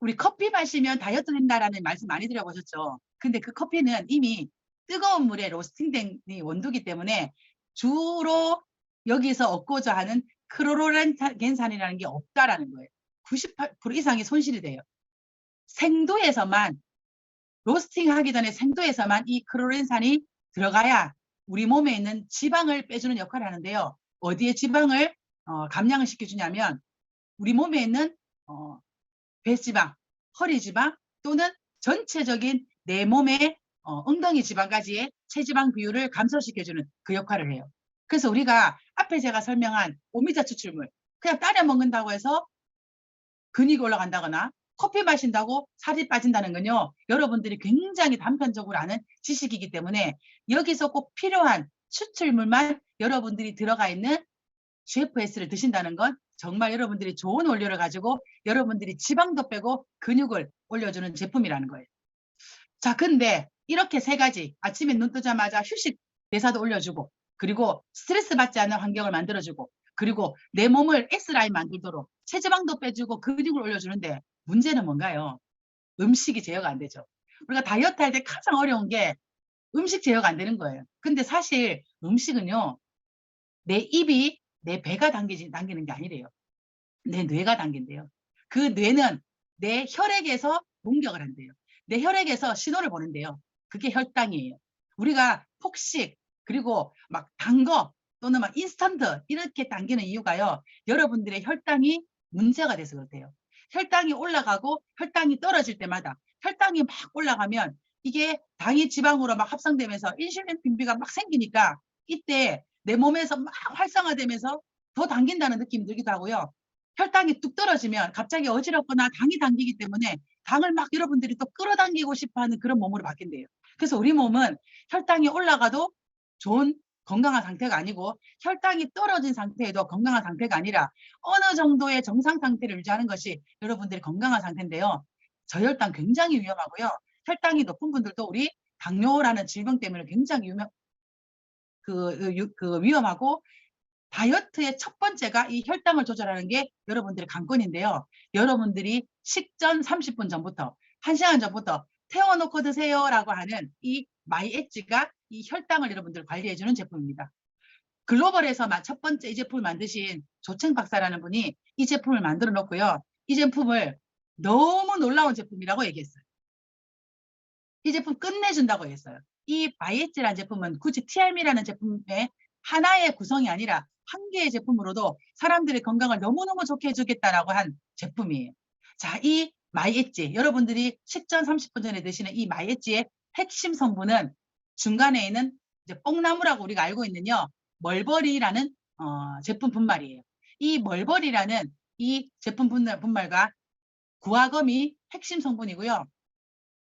우리 커피 마시면 다이어트 된다라는 말씀 많이 드려보셨죠. 근데 그 커피는 이미 뜨거운 물에 로스팅된 원두기 때문에 주로 여기서 얻고자 하는 크로로겐산이라는 게 없다라는 거예요. 98% 이상이 손실이 돼요. 생도에서만, 로스팅 하기 전에 생도에서만 이 크로로겐산이 들어가야 우리 몸에 있는 지방을 빼주는 역할을 하는데요. 어디에 지방을 감량을 시켜주냐면 우리 몸에 있는 배지방, 허리지방 또는 전체적인 내 몸의 엉덩이 지방까지의 체지방 비율을 감소시켜주는 그 역할을 해요. 그래서 우리가 앞에 제가 설명한 오미자 추출물 그냥 따려 먹는다고 해서 근육이 올라간다거나 커피 마신다고 살이 빠진다는 건요, 여러분들이 굉장히 단편적으로 아는 지식이기 때문에 여기서 꼭 필요한 추출물만 여러분들이 들어가 있는 GFS를 드신다는 건 정말 여러분들이 좋은 원료를 가지고 여러분들이 지방도 빼고 근육을 올려주는 제품이라는 거예요. 자, 근데 이렇게 세 가지, 아침에 눈 뜨자마자 휴식 대사도 올려주고, 그리고 스트레스 받지 않는 환경을 만들어주고, 그리고 내 몸을 S라인 만들도록 체지방도 빼주고 근육을 올려주는데 문제는 뭔가요? 음식이 제어가 안 되죠. 우리가 다이어트 할 때 가장 어려운 게 음식 제어가 안 되는 거예요. 근데 사실 음식은요, 내 입이 내 배가 당기는 게 아니래요. 내 뇌가 당긴대요. 그 뇌는 내 혈액에서 공격을 한대요. 내 혈액에서 신호를 보낸대요. 그게 혈당이에요. 우리가 폭식 그리고 막 단 거 또는 막 인스턴트 이렇게 당기는 이유가요, 여러분들의 혈당이 문제가 돼서 그렇대요. 혈당이 올라가고 혈당이 떨어질 때마다, 혈당이 막 올라가면 이게 당이 지방으로 막 합성되면서 인슐린 분비가 막 생기니까 이때 내 몸에서 막 활성화되면서 더 당긴다는 느낌이 들기도 하고요. 혈당이 뚝 떨어지면 갑자기 어지럽거나 당이 당기기 때문에 당을 막 여러분들이 또 끌어당기고 싶어하는 그런 몸으로 바뀐대요. 그래서 우리 몸은 혈당이 올라가도 좋은 건강한 상태가 아니고 혈당이 떨어진 상태에도 건강한 상태가 아니라 어느 정도의 정상 상태를 유지하는 것이 여러분들의 건강한 상태인데요. 저혈당 굉장히 위험하고요. 혈당이 높은 분들도 우리 당뇨라는 질병 때문에 굉장히 위험하고, 다이어트의 첫 번째가 이 혈당을 조절하는 게 여러분들의 관건인데요. 여러분들이 식전 30분 전부터 1시간 전부터 태워놓고 드세요라고 하는 이 마이엣지가 이 혈당을 여러분들 관리해주는 제품입니다. 글로벌에서 첫 번째 이 제품을 만드신 조청 박사라는 분이 이 제품을 만들어 놓고요. 이 제품을 너무 놀라운 제품이라고 얘기했어요. 이 제품 끝내준다고 했어요. 이 마이엣지라는 제품은 굳이 TRM이라는 제품의 하나의 구성이 아니라 한 개의 제품으로도 사람들의 건강을 너무너무 좋게 해주겠다라고 한 제품이에요. 자, 이 마이엣지, 여러분들이 식전 30분 전에 드시는 이 마이엣지의 핵심 성분은 중간에 있는 이제 뽕나무라고 우리가 알고 있는요, 멀버리라는 제품 분말이에요. 이 멀버리라는 이 제품 분말과 구화검이 핵심 성분이고요.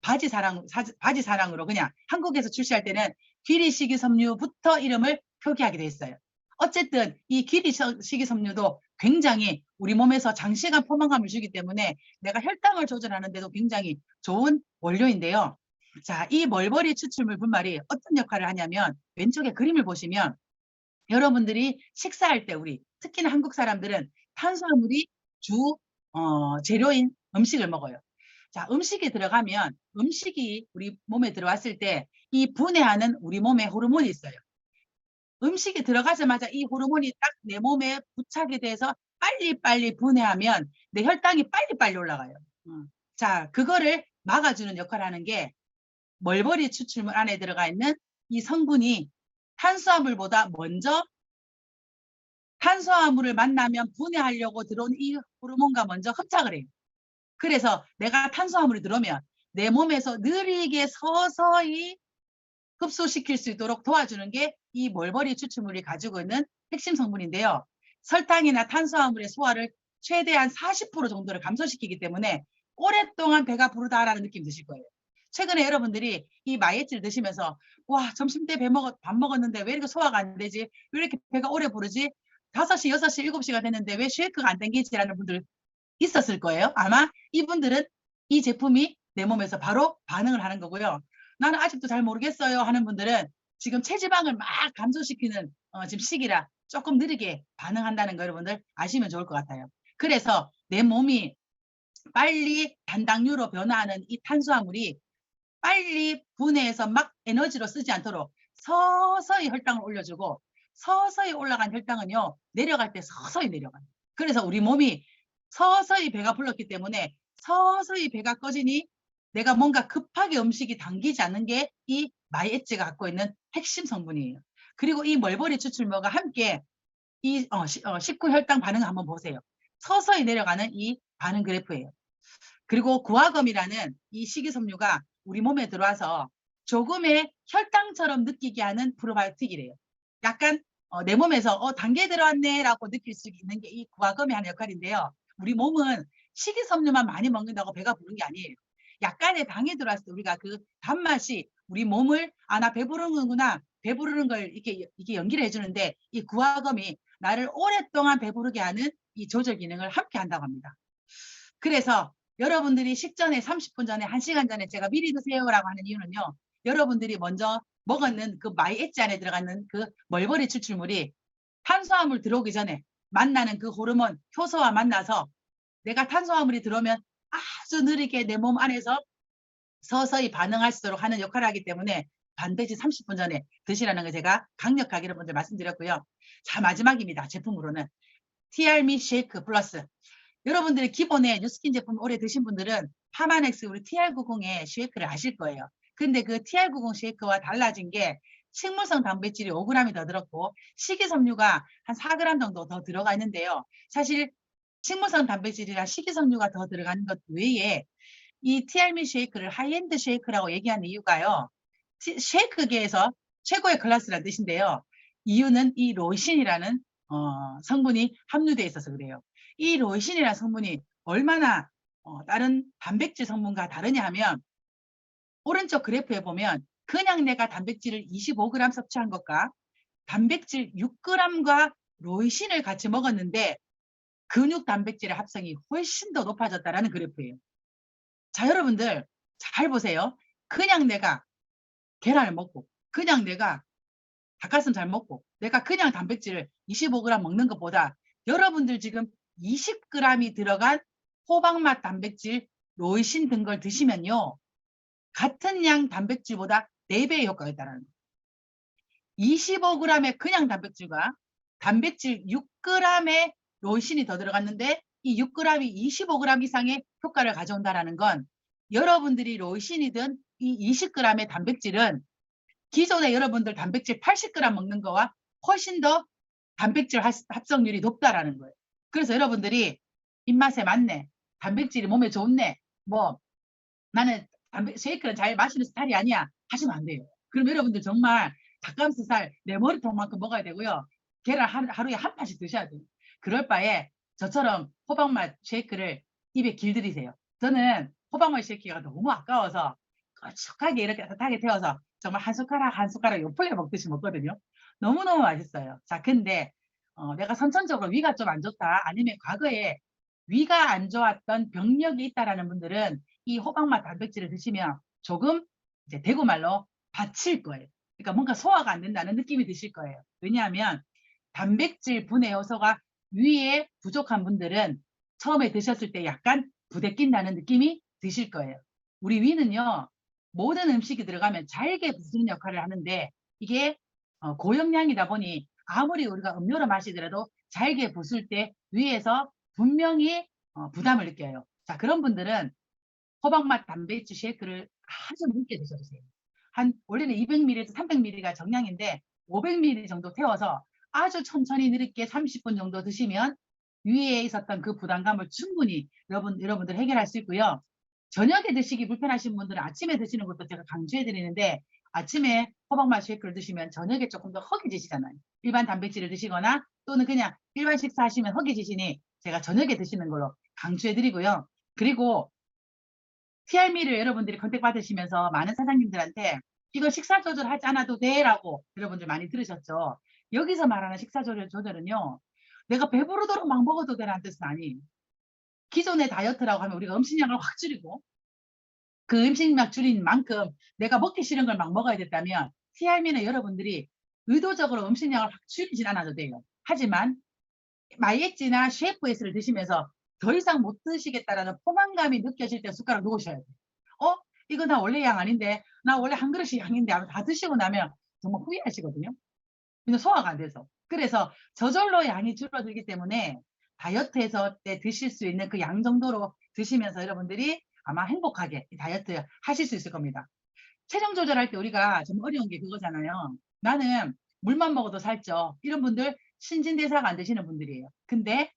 바지사랑으로 그냥 한국에서 출시할 때는 귀리식이섬유부터 이름을 표기하게 돼 있어요. 어쨌든 이 귀리식이섬유도 굉장히 우리 몸에서 장시간 포만감을 주기 때문에 내가 혈당을 조절하는 데도 굉장히 좋은 원료인데요. 자, 이 멀버리 추출물 분말이 어떤 역할을 하냐면, 왼쪽에 그림을 보시면 여러분들이 식사할 때 특히나 한국 사람들은 탄수화물이 주 재료인 음식을 먹어요. 자, 음식이 들어가면 음식이 우리 몸에 들어왔을 때 이 분해하는 우리 몸에 호르몬이 있어요. 음식이 들어가자마자 이 호르몬이 딱 내 몸에 부착이 돼서 빨리빨리 분해하면 내 혈당이 빨리빨리 올라가요. 자, 그거를 막아주는 역할을 하는 게 멀버리 추출물 안에 들어가 있는 이 성분이 탄수화물보다 먼저 탄수화물을 만나면 분해하려고 들어온 이 호르몬과 먼저 흡착을 해요. 그래서 내가 탄수화물이 들어오면 내 몸에서 느리게 서서히 흡수시킬 수 있도록 도와주는 게 이 멀버리 추출물이 가지고 있는 핵심 성분인데요. 설탕이나 탄수화물의 소화를 최대한 40% 정도를 감소시키기 때문에 오랫동안 배가 부르다라는 느낌 드실 거예요. 최근에 여러분들이 이 마이애찌를 드시면서 와, 점심 때 밥 먹었는데 왜 이렇게 소화가 안 되지? 왜 이렇게 배가 오래 부르지? 5시, 6시, 7시가 됐는데 왜 쉐이크가 안 땡기지라는 분들 있었을 거예요. 아마 이분들은 이 제품이 내 몸에서 바로 반응을 하는 거고요. 나는 아직도 잘 모르겠어요 하는 분들은 지금 체지방을 막 감소시키는 지금 시기라 조금 느리게 반응한다는 거 여러분들 아시면 좋을 것 같아요. 그래서 내 몸이 빨리 단당류로 변화하는 이 탄수화물이 빨리 분해해서 막 에너지로 쓰지 않도록 서서히 혈당을 올려주고, 서서히 올라간 혈당은요, 내려갈 때 서서히 내려가요. 그래서 우리 몸이 서서히 배가 불렀기 때문에 서서히 배가 꺼지니 내가 뭔가 급하게 음식이 당기지 않는 게 이 마이애찌가 갖고 있는 핵심 성분이에요. 그리고 이 멀버리 추출물과 함께 이 식후 혈당 반응 한번 보세요. 서서히 내려가는 이 반응 그래프예요. 그리고 구화검이라는 이 식이섬유가 우리 몸에 들어와서 조금의 혈당처럼 느끼게 하는 프로바이오틱이래요. 약간 내 몸에서 단계 들어왔네 라고 느낄 수 있는 게 이 구화검이 하는 역할인데요. 우리 몸은 식이섬유만 많이 먹는다고 배가 부른 게 아니에요. 약간의 당이 들어왔을 때 우리가 그 단맛이 우리 몸을 나 배부르는구나, 배부르는 걸 이렇게 연기를 해주는데, 이 구화검이 나를 오랫동안 배부르게 하는 이 조절 기능을 함께 한다고 합니다. 그래서 여러분들이 식전에 30분 전에 1시간 전에 제가 미리 드세요라고 하는 이유는요, 여러분들이 먼저 먹었는 그 마이애찌 안에 들어가는 그 멀버리 추출물이 탄수화물 들어오기 전에 만나는 그 호르몬 효소와 만나서 내가 탄수화물이 들어오면 아주 느리게 내 몸 안에서 서서히 반응할 수 있도록 하는 역할을 하기 때문에 반드시 30분 전에 드시라는 걸 제가 강력하게 여러분들 말씀드렸고요. 자, 마지막입니다. 제품으로는 TRME 쉐이크 플러스. 여러분들이 기본에 뉴스킨 제품 오래 드신 분들은 파마넥스 우리 TR90의 쉐이크를 아실 거예요. 근데 그 TR90 쉐이크와 달라진 게 식물성 단백질이 5g이 더 들었고 식이섬유가 한 4g 정도 더 들어가 있는데요. 사실 식물성 단백질이랑 식이섬유가 더 들어가는 것 외에 이 TRME 쉐이크를 하이엔드 쉐이크라고 얘기하는 이유가요. 쉐이크계에서 최고의 클래스라는 뜻인데요. 이유는 이 로이신이라는 성분이 함유되어 있어서 그래요. 이 로이신이라는 성분이 얼마나 다른 단백질 성분과 다르냐 하면 오른쪽 그래프에 보면 그냥 내가 단백질을 25g 섭취한 것과 단백질 6g과 로이신을 같이 먹었는데 근육 단백질의 합성이 훨씬 더 높아졌다라는 그래프예요. 자, 여러분들 잘 보세요. 그냥 내가 계란을 먹고 그냥 내가 닭가슴살 먹고 내가 그냥 단백질을 25g 먹는 것보다 여러분들 지금 20g이 들어간 호박맛 단백질, 로이신 등 걸 드시면요. 같은 양 단백질보다 4배의 효과가 있다는 거예요. 25g의 그냥 단백질과 단백질 6g의 로이신이 더 들어갔는데 이 6g이 25g 이상의 효과를 가져온다는 건 여러분들이 로이신이든 이 20g의 단백질은 기존에 여러분들 단백질 80g 먹는 거와 훨씬 더 단백질 합성률이 높다라는 거예요. 그래서 여러분들이 입맛에 맞네, 단백질이 몸에 좋네, 뭐 나는 쉐이크를 잘 마시는 스타일이 아니야 하시면 안 돼요. 그럼 여러분들 정말 닭가슴살 내 머리통만큼 먹어야 되고요. 계란 하루에 한 판씩 드셔야 돼요. 그럴 바에 저처럼 호박맛 쉐이크를 입에 길들이세요. 저는 호박맛 쉐이크가 너무 아까워서 거촉하게 이렇게 따뜻하게 태워서 정말 한 숟가락 한 숟가락 요플레 먹듯이 먹거든요. 너무너무 맛있어요. 자, 근데 내가 선천적으로 위가 좀 안 좋다, 아니면 과거에 위가 안 좋았던 병력이 있다라는 분들은 이 호박맛 단백질을 드시면 조금 이제 대구 말로 다칠 거예요. 그러니까 뭔가 소화가 안 된다는 느낌이 드실 거예요. 왜냐하면 단백질 분해 요소가 위에 부족한 분들은 처음에 드셨을 때 약간 부대낀다는 느낌이 드실 거예요. 우리 위는요, 모든 음식이 들어가면 잘게 부수는 역할을 하는데 이게 고영양이다 보니 아무리 우리가 음료로 마시더라도 잘게 부술 때 위에서 분명히 부담을 느껴요. 자, 그런 분들은 호박맛 단백질 쉐이크를 아주 묽게 드셔주세요. 원래는 200ml에서 300ml가 정량인데 500ml 정도 태워서 아주 천천히 느리게 30분 정도 드시면 위에 있었던 그 부담감을 충분히 여러분들 해결할 수 있고요. 저녁에 드시기 불편하신 분들은 아침에 드시는 것도 제가 강조해 드리는데, 아침에 호박맛 쉐이크를 드시면 저녁에 조금 더 허기지시잖아요. 일반 단백질을 드시거나 또는 그냥 일반 식사하시면 허기지시니 제가 저녁에 드시는 걸로 강조해 드리고요. 그리고 TRM를 여러분들이 컨택 받으시면서 많은 사장님들한테 이거 식사 조절하지 않아도 돼 라고 여러분들 많이 들으셨죠. 여기서 말하는 식사 조절은요, 내가 배부르도록 막 먹어도 되라는 뜻은 아니에요. 기존의 다이어트라고 하면 우리가 음식량을 확 줄이고 그 음식량 줄인 만큼 내가 먹기 싫은 걸 막 먹어야 됐다면 TRM는 여러분들이 의도적으로 음식량을 확 줄이진 않아도 돼요. 하지만 마이엣지나 셰프에스를 드시면서 더 이상 못 드시겠다라는 포만감이 느껴질 때 숟가락 놓으셔야 돼요. 이거 나 원래 양 아닌데, 나 원래 한 그릇이 양인데 하면서 다 드시고 나면 정말 후회하시거든요. 근데 소화가 안 돼서. 그래서 저절로 양이 줄어들기 때문에 다이어트에서 때 드실 수 있는 그 양 정도로 드시면서 여러분들이 아마 행복하게 다이어트 하실 수 있을 겁니다. 체중 조절할 때 우리가 좀 어려운 게 그거잖아요. 나는 물만 먹어도 살쪄. 이런 분들 신진대사가 안 되시는 분들이에요. 근데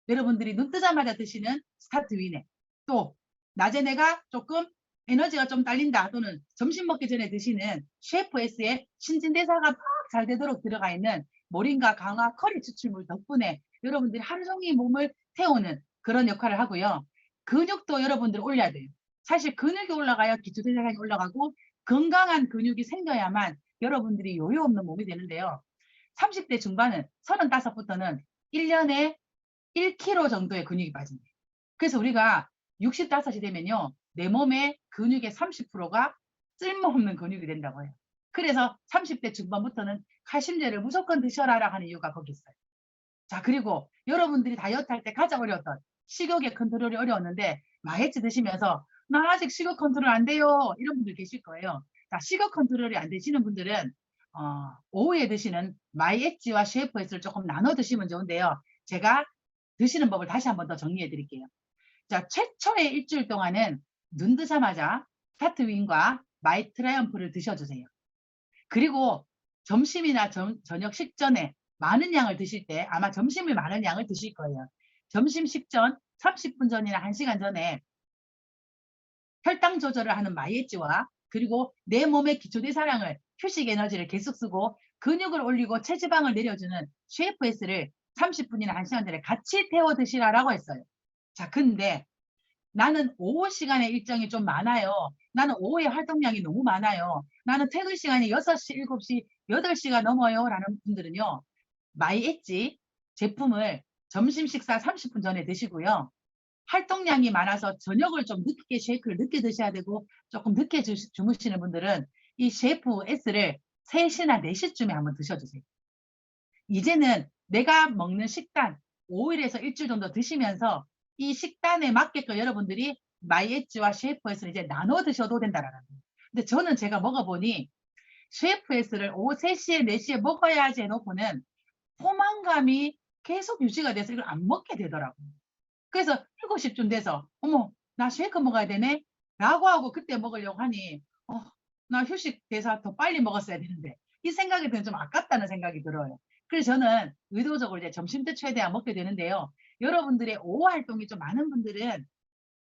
여러분들이 눈 뜨자마자 드시는 스타트 위네, 또 낮에 내가 조금 에너지가 좀 딸린다, 또는 점심 먹기 전에 드시는 셰프 S의 신진대사가 막 잘 되도록 들어가 있는 모링가 강화 커리 추출물 덕분에 여러분들이 하루 종일 몸을 태우는 그런 역할을 하고요. 근육도 여러분들 올려야 돼요. 사실 근육이 올라가야 기초대사량이 올라가고 건강한 근육이 생겨야만 여러분들이 요요 없는 몸이 되는데요. 30대 중반은 35부터는 1년에 1kg 정도의 근육이 빠집니다. 그래서 우리가 65이 되면요, 내 몸의 근육의 30%가 쓸모없는 근육이 된다고 해요. 그래서 30대 중반부터는 칼슘제를 무조건 드셔라 하는 이유가 거기 있어요. 자, 그리고 여러분들이 다이어트 할 때 가장 어려웠던 식욕의 컨트롤이 어려웠는데 마이엣지 드시면서 나 아직 식욕 컨트롤 안 돼요 이런 분들 계실 거예요. 자, 식욕 컨트롤이 안 되시는 분들은 오후에 드시는 마이엣지와 셰프에스를 조금 나눠 드시면 좋은데요. 제가 드시는 법을 다시 한번 더 정리해 드릴게요. 자, 최초의 일주일 동안은 눈 뜨자마자 스타트윈과 마이 트라이엄프를 드셔주세요. 그리고 점심이나 저녁 식전에 많은 양을 드실 때 아마 점심을 많은 양을 드실 거예요. 점심 식전 30분 전이나 1시간 전에 혈당 조절을 하는 마이엣지와 그리고 내 몸의 기초대사량을 휴식 에너지를 계속 쓰고 근육을 올리고 체지방을 내려주는 쉐이프에스를 30분이나 1시간 전에 같이 태워 드시라라고 했어요. 자, 근데 나는 오후 시간에 일정이 좀 많아요. 나는 오후에 활동량이 너무 많아요. 나는 퇴근 시간이 6시, 7시, 8시가 넘어요. 라는 분들은요. 마이엣지 제품을 점심 식사 30분 전에 드시고요. 활동량이 많아서 저녁을 좀 늦게 쉐이크를 늦게 드셔야 되고 조금 늦게 주무시는 분들은 이 쉐이프 S를 3시나 4시쯤에 한번 드셔주세요. 이제는 내가 먹는 식단 5일에서 일주일 정도 드시면서 이 식단에 맞게끔 여러분들이 마이엣지와 쉐이프에스를 이제 나눠 드셔도 된다라는 거예요. 근데 저는 제가 먹어보니 쉐이프에스를 오후 3시에 4시에 먹어야지 해놓고는 포만감이 계속 유지가 돼서 이걸 안 먹게 되더라고요. 그래서 7시쯤 돼서 어머 나 쉐이크 먹어야 되네 라고 하고 그때 먹으려고 하니 나 휴식 돼서 더 빨리 먹었어야 되는데 이 생각이 드는 좀 아깝다는 생각이 들어요. 그래서 저는 의도적으로 이제 점심때 최대한 먹게 되는데요. 여러분들의 오후 활동이 좀 많은 분들은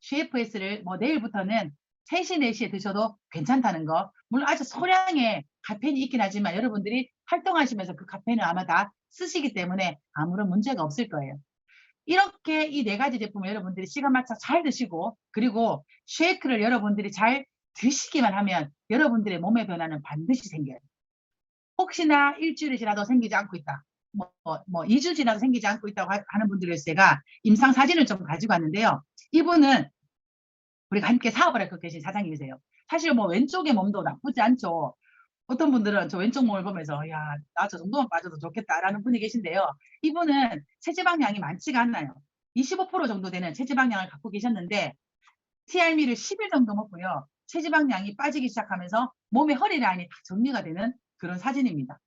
쉐이프에스를 뭐 내일부터는 3시, 4시에 드셔도 괜찮다는 거. 물론 아주 소량의 카페인이 있긴 하지만 여러분들이 활동하시면서 그 카페인을 아마 다 쓰시기 때문에 아무런 문제가 없을 거예요. 이렇게 이 4가지 제품을 여러분들이 시간 맞춰 잘 드시고 그리고 쉐이크를 여러분들이 잘 드시기만 하면 여러분들의 몸의 변화는 반드시 생겨요. 혹시나 일주일이 지나도 생기지 않고 있다. 2주 지나도 생기지 않고 있다고 하는 분들을 제가 임상 사진을 좀 가지고 왔는데요. 이분은 우리가 함께 사업을 하고 계신 사장님이세요. 사실 뭐 왼쪽의 몸도 나쁘지 않죠. 어떤 분들은 저 왼쪽 몸을 보면서 야, 나 저 정도만 빠져도 좋겠다라는 분이 계신데요. 이분은 체지방량이 많지가 않나요. 25% 정도 되는 체지방량을 갖고 계셨는데 TRM를 10일 정도 먹고요. 체지방량이 빠지기 시작하면서 몸의 허리 라인이 다 정리가 되는 그런 사진입니다.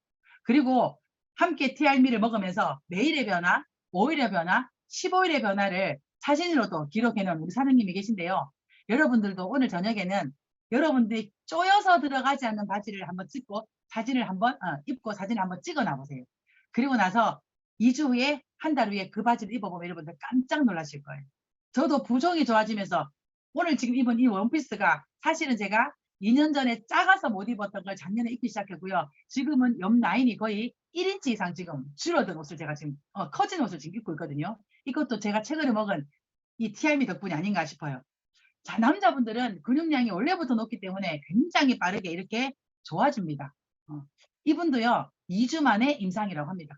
그리고 함께 TRM를 먹으면서 매일의 변화, 5일의 변화, 15일의 변화를 사진으로도 기록해놓은 우리 사장님이 계신데요. 여러분들도 오늘 저녁에는 여러분들이 쪼여서 들어가지 않는 바지를 한번 찍고 사진을 한번 입고 사진을 한번 찍어 놔보세요. 그리고 나서 2주 후에 한 달 후에 그 바지를 입어보면 여러분들 깜짝 놀라실 거예요. 저도 부종이 좋아지면서 오늘 지금 입은 이 원피스가 사실은 제가 2년 전에 작아서 못 입었던 걸 작년에 입기 시작했고요. 지금은 옆 라인이 거의 1인치 이상 지금 줄어든 옷을 제가 지금 커진 옷을 지금 입고 있거든요. 이것도 제가 최근에 먹은 이 TRM 덕분이 아닌가 싶어요. 자, 남자분들은 근육량이 원래부터 높기 때문에 굉장히 빠르게 이렇게 좋아집니다. 이분도요 2주 만에 임상이라고 합니다.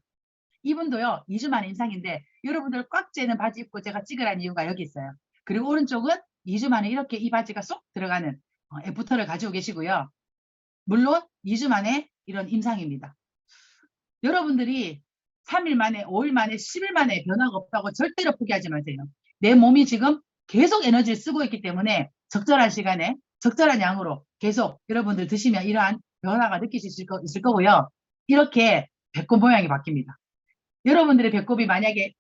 이분도요 2주 만에 임상인데 여러분들 꽉 재는 바지 입고 제가 찍으라는 이유가 여기 있어요. 그리고 오른쪽은 2주 만에 이렇게 이 바지가 쏙 들어가는 애프터를 가지고 계시고요. 물론 2주 만에 이런 임상입니다. 여러분들이 3일 만에 5일 만에 10일 만에 변화가 없다고 절대로 포기하지 마세요. 내 몸이 지금 계속 에너지를 쓰고 있기 때문에 적절한 시간에 적절한 양으로 계속 여러분들 드시면 이러한 변화가 느끼실 수 있을 거고요. 이렇게 배꼽 모양이 바뀝니다. 여러분들의 배꼽이 만약에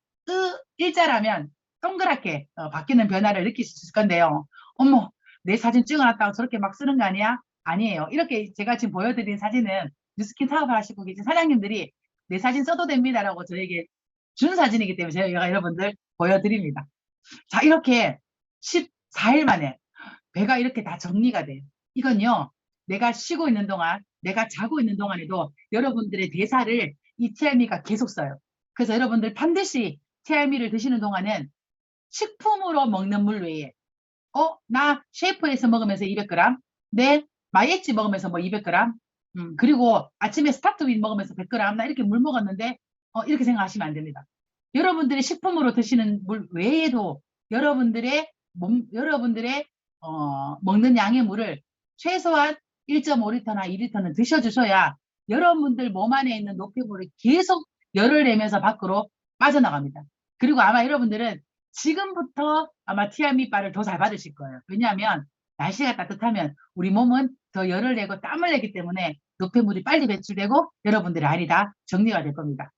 일자라면 동그랗게 바뀌는 변화를 느끼실 수 있을 건데요. 어머, 내 사진 찍어놨다고 저렇게 막 쓰는 거 아니야? 아니에요. 이렇게 제가 지금 보여드린 사진은 뉴스킨 사업을 하시고 계신 사장님들이 내 사진 써도 됩니다라고 저에게 준 사진이기 때문에 제가 여러분들 보여드립니다. 자, 이렇게 14일 만에 배가 이렇게 다 정리가 돼요. 이건요, 내가 쉬고 있는 동안, 내가 자고 있는 동안에도 여러분들의 대사를 이 TRM가 계속 써요. 그래서 여러분들 반드시 TRM를 드시는 동안은 식품으로 먹는 물 외에 나 쉐이프에서 먹으면서 200g, 내 마이엣지 먹으면서 뭐 200g, 그리고 아침에 스타트윈 먹으면서 100g, 나 이렇게 물 먹었는데 이렇게 생각하시면 안 됩니다. 여러분들이 식품으로 드시는 물 외에도 여러분들의 먹는 양의 물을 최소한 1.5리터나 2리터는 드셔주셔야 여러분들 몸 안에 있는 노폐물이 계속 열을 내면서 밖으로 빠져나갑니다. 그리고 아마 여러분들은 지금부터 아마 TRM바를 더 잘 받으실 거예요. 왜냐하면 날씨가 따뜻하면 우리 몸은 더 열을 내고 땀을 내기 때문에 노폐물이 빨리 배출되고 여러분들의 알이 다 정리가 될 겁니다.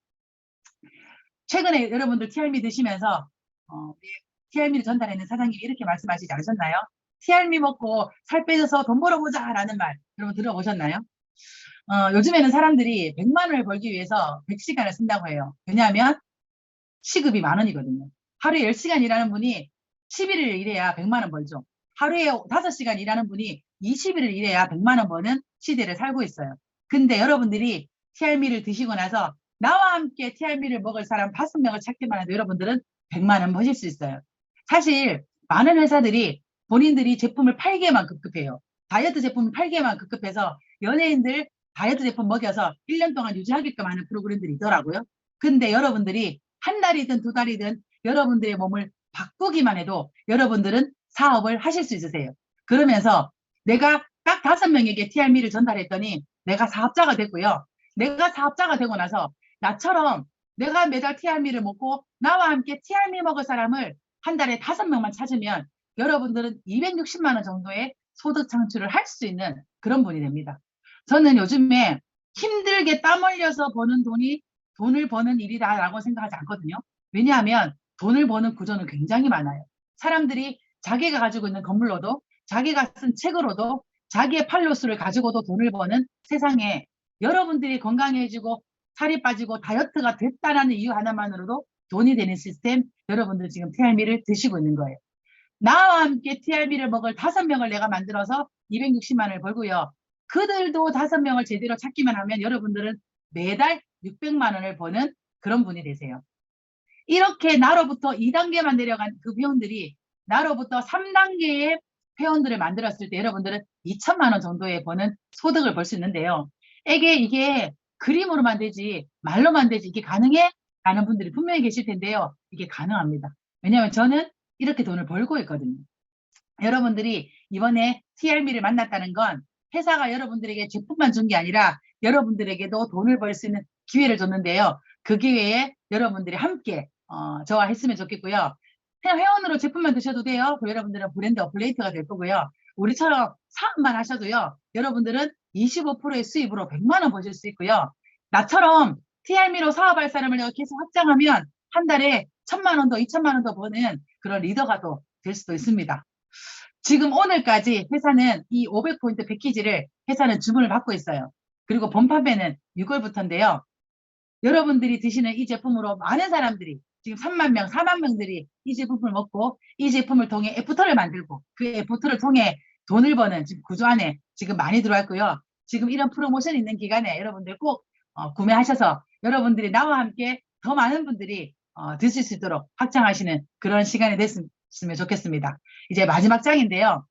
최근에 여러분들 TRM 드시면서 TRM를 전달하는 사장님이 이렇게 말씀하시지 않으셨나요? TRM 먹고 살 빼서 돈 벌어보자 라는 말 여러분 들어보셨나요? 요즘에는 사람들이 100만 원을 벌기 위해서 100시간을 쓴다고 해요. 왜냐하면 시급이 10,000원이거든요. 하루에 10시간 일하는 분이 11일 일해야 100만 원 벌죠. 하루에 5시간 일하는 분이 20일을 일해야 100만 원 버는 시대를 살고 있어요. 근데 여러분들이 TRM를 드시고 나서 나와 함께 TRM를 먹을 사람 5명을 찾기만 해도 여러분들은 100만 원 버실 수 있어요. 사실 많은 회사들이 본인들이 제품을 팔기에만 급급해요. 다이어트 제품을 팔기에만 급급해서 연예인들 다이어트 제품 먹여서 1년 동안 유지하게끔 하는 프로그램들이 있더라고요. 근데 여러분들이 한 달이든 2달이든 여러분들의 몸을 바꾸기만 해도 여러분들은 사업을 하실 수 있으세요. 그러면서 내가 딱 5명에게 TRM를 전달했더니 내가 사업자가 됐고요. 내가 사업자가 되고 나서 나처럼 내가 매달 TRM를 먹고 나와 함께 TRM 먹을 사람을 한 달에 5명만 찾으면 여러분들은 260만 원 정도의 소득 창출을 할 수 있는 그런 분이 됩니다. 저는 요즘에 힘들게 땀 흘려서 버는 돈이 돈을 버는 일이다라고 생각하지 않거든요. 왜냐하면 돈을 버는 구조는 굉장히 많아요. 사람들이 자기가 가지고 있는 건물로도 자기가 쓴 책으로도 자기의 팔로스를 가지고도 돈을 버는 세상에 여러분들이 건강해지고 살이 빠지고 다이어트가 됐다라는 이유 하나만으로도 돈이 되는 시스템 여러분들 지금 TRM를 드시고 있는 거예요. 나와 함께 TRM를 먹을 5명을 내가 만들어서 260만 원을 벌고요. 그들도 5명을 제대로 찾기만 하면 여러분들은 매달 600만 원을 버는 그런 분이 되세요. 이렇게 나로부터 2단계만 내려간 그 회원들이 나로부터 3단계의 회원들을 만들었을 때 여러분들은 2천만 원 정도의 버는 소득을 벌 수 있는데요. 이게 그림으로만 되지 말로만 되지 이게 가능해? 라는 분들이 분명히 계실 텐데요. 이게 가능합니다. 왜냐하면 저는 이렇게 돈을 벌고 있거든요. 여러분들이 이번에 TRM를 만났다는 건 회사가 여러분들에게 제품만 준 게 아니라 여러분들에게도 돈을 벌 수 있는 기회를 줬는데요. 그 기회에 여러분들이 함께 저와 했으면 좋겠고요. 그냥 회원으로 제품만 드셔도 돼요. 그 여러분들은 브랜드 어플레이트가 될 거고요. 우리처럼 사업만 하셔도요. 여러분들은 25%의 수입으로 100만 원 버실 수 있고요. 나처럼 TRM로 사업할 사람을 계속 확장하면 한 달에 1,000만 원 더, 2천만 원 더 버는 그런 리더가 또 될 수도 있습니다. 지금 오늘까지 회사는 이 500포인트 패키지를 회사는 주문을 받고 있어요. 그리고 본판매는 6월부터인데요. 여러분들이 드시는 이 제품으로 많은 사람들이 지금 3만 명, 4만 명들이 이 제품을 먹고 이 제품을 통해 애프터를 만들고 그 애프터를 통해 돈을 버는 지금 구조 안에 지금 많이 들어왔고요. 지금 이런 프로모션 있는 기간에 여러분들 꼭 구매하셔서 여러분들이 나와 함께 더 많은 분들이 드실 수 있도록 확장하시는 그런 시간이 됐으면 좋겠습니다. 이제 마지막 장인데요.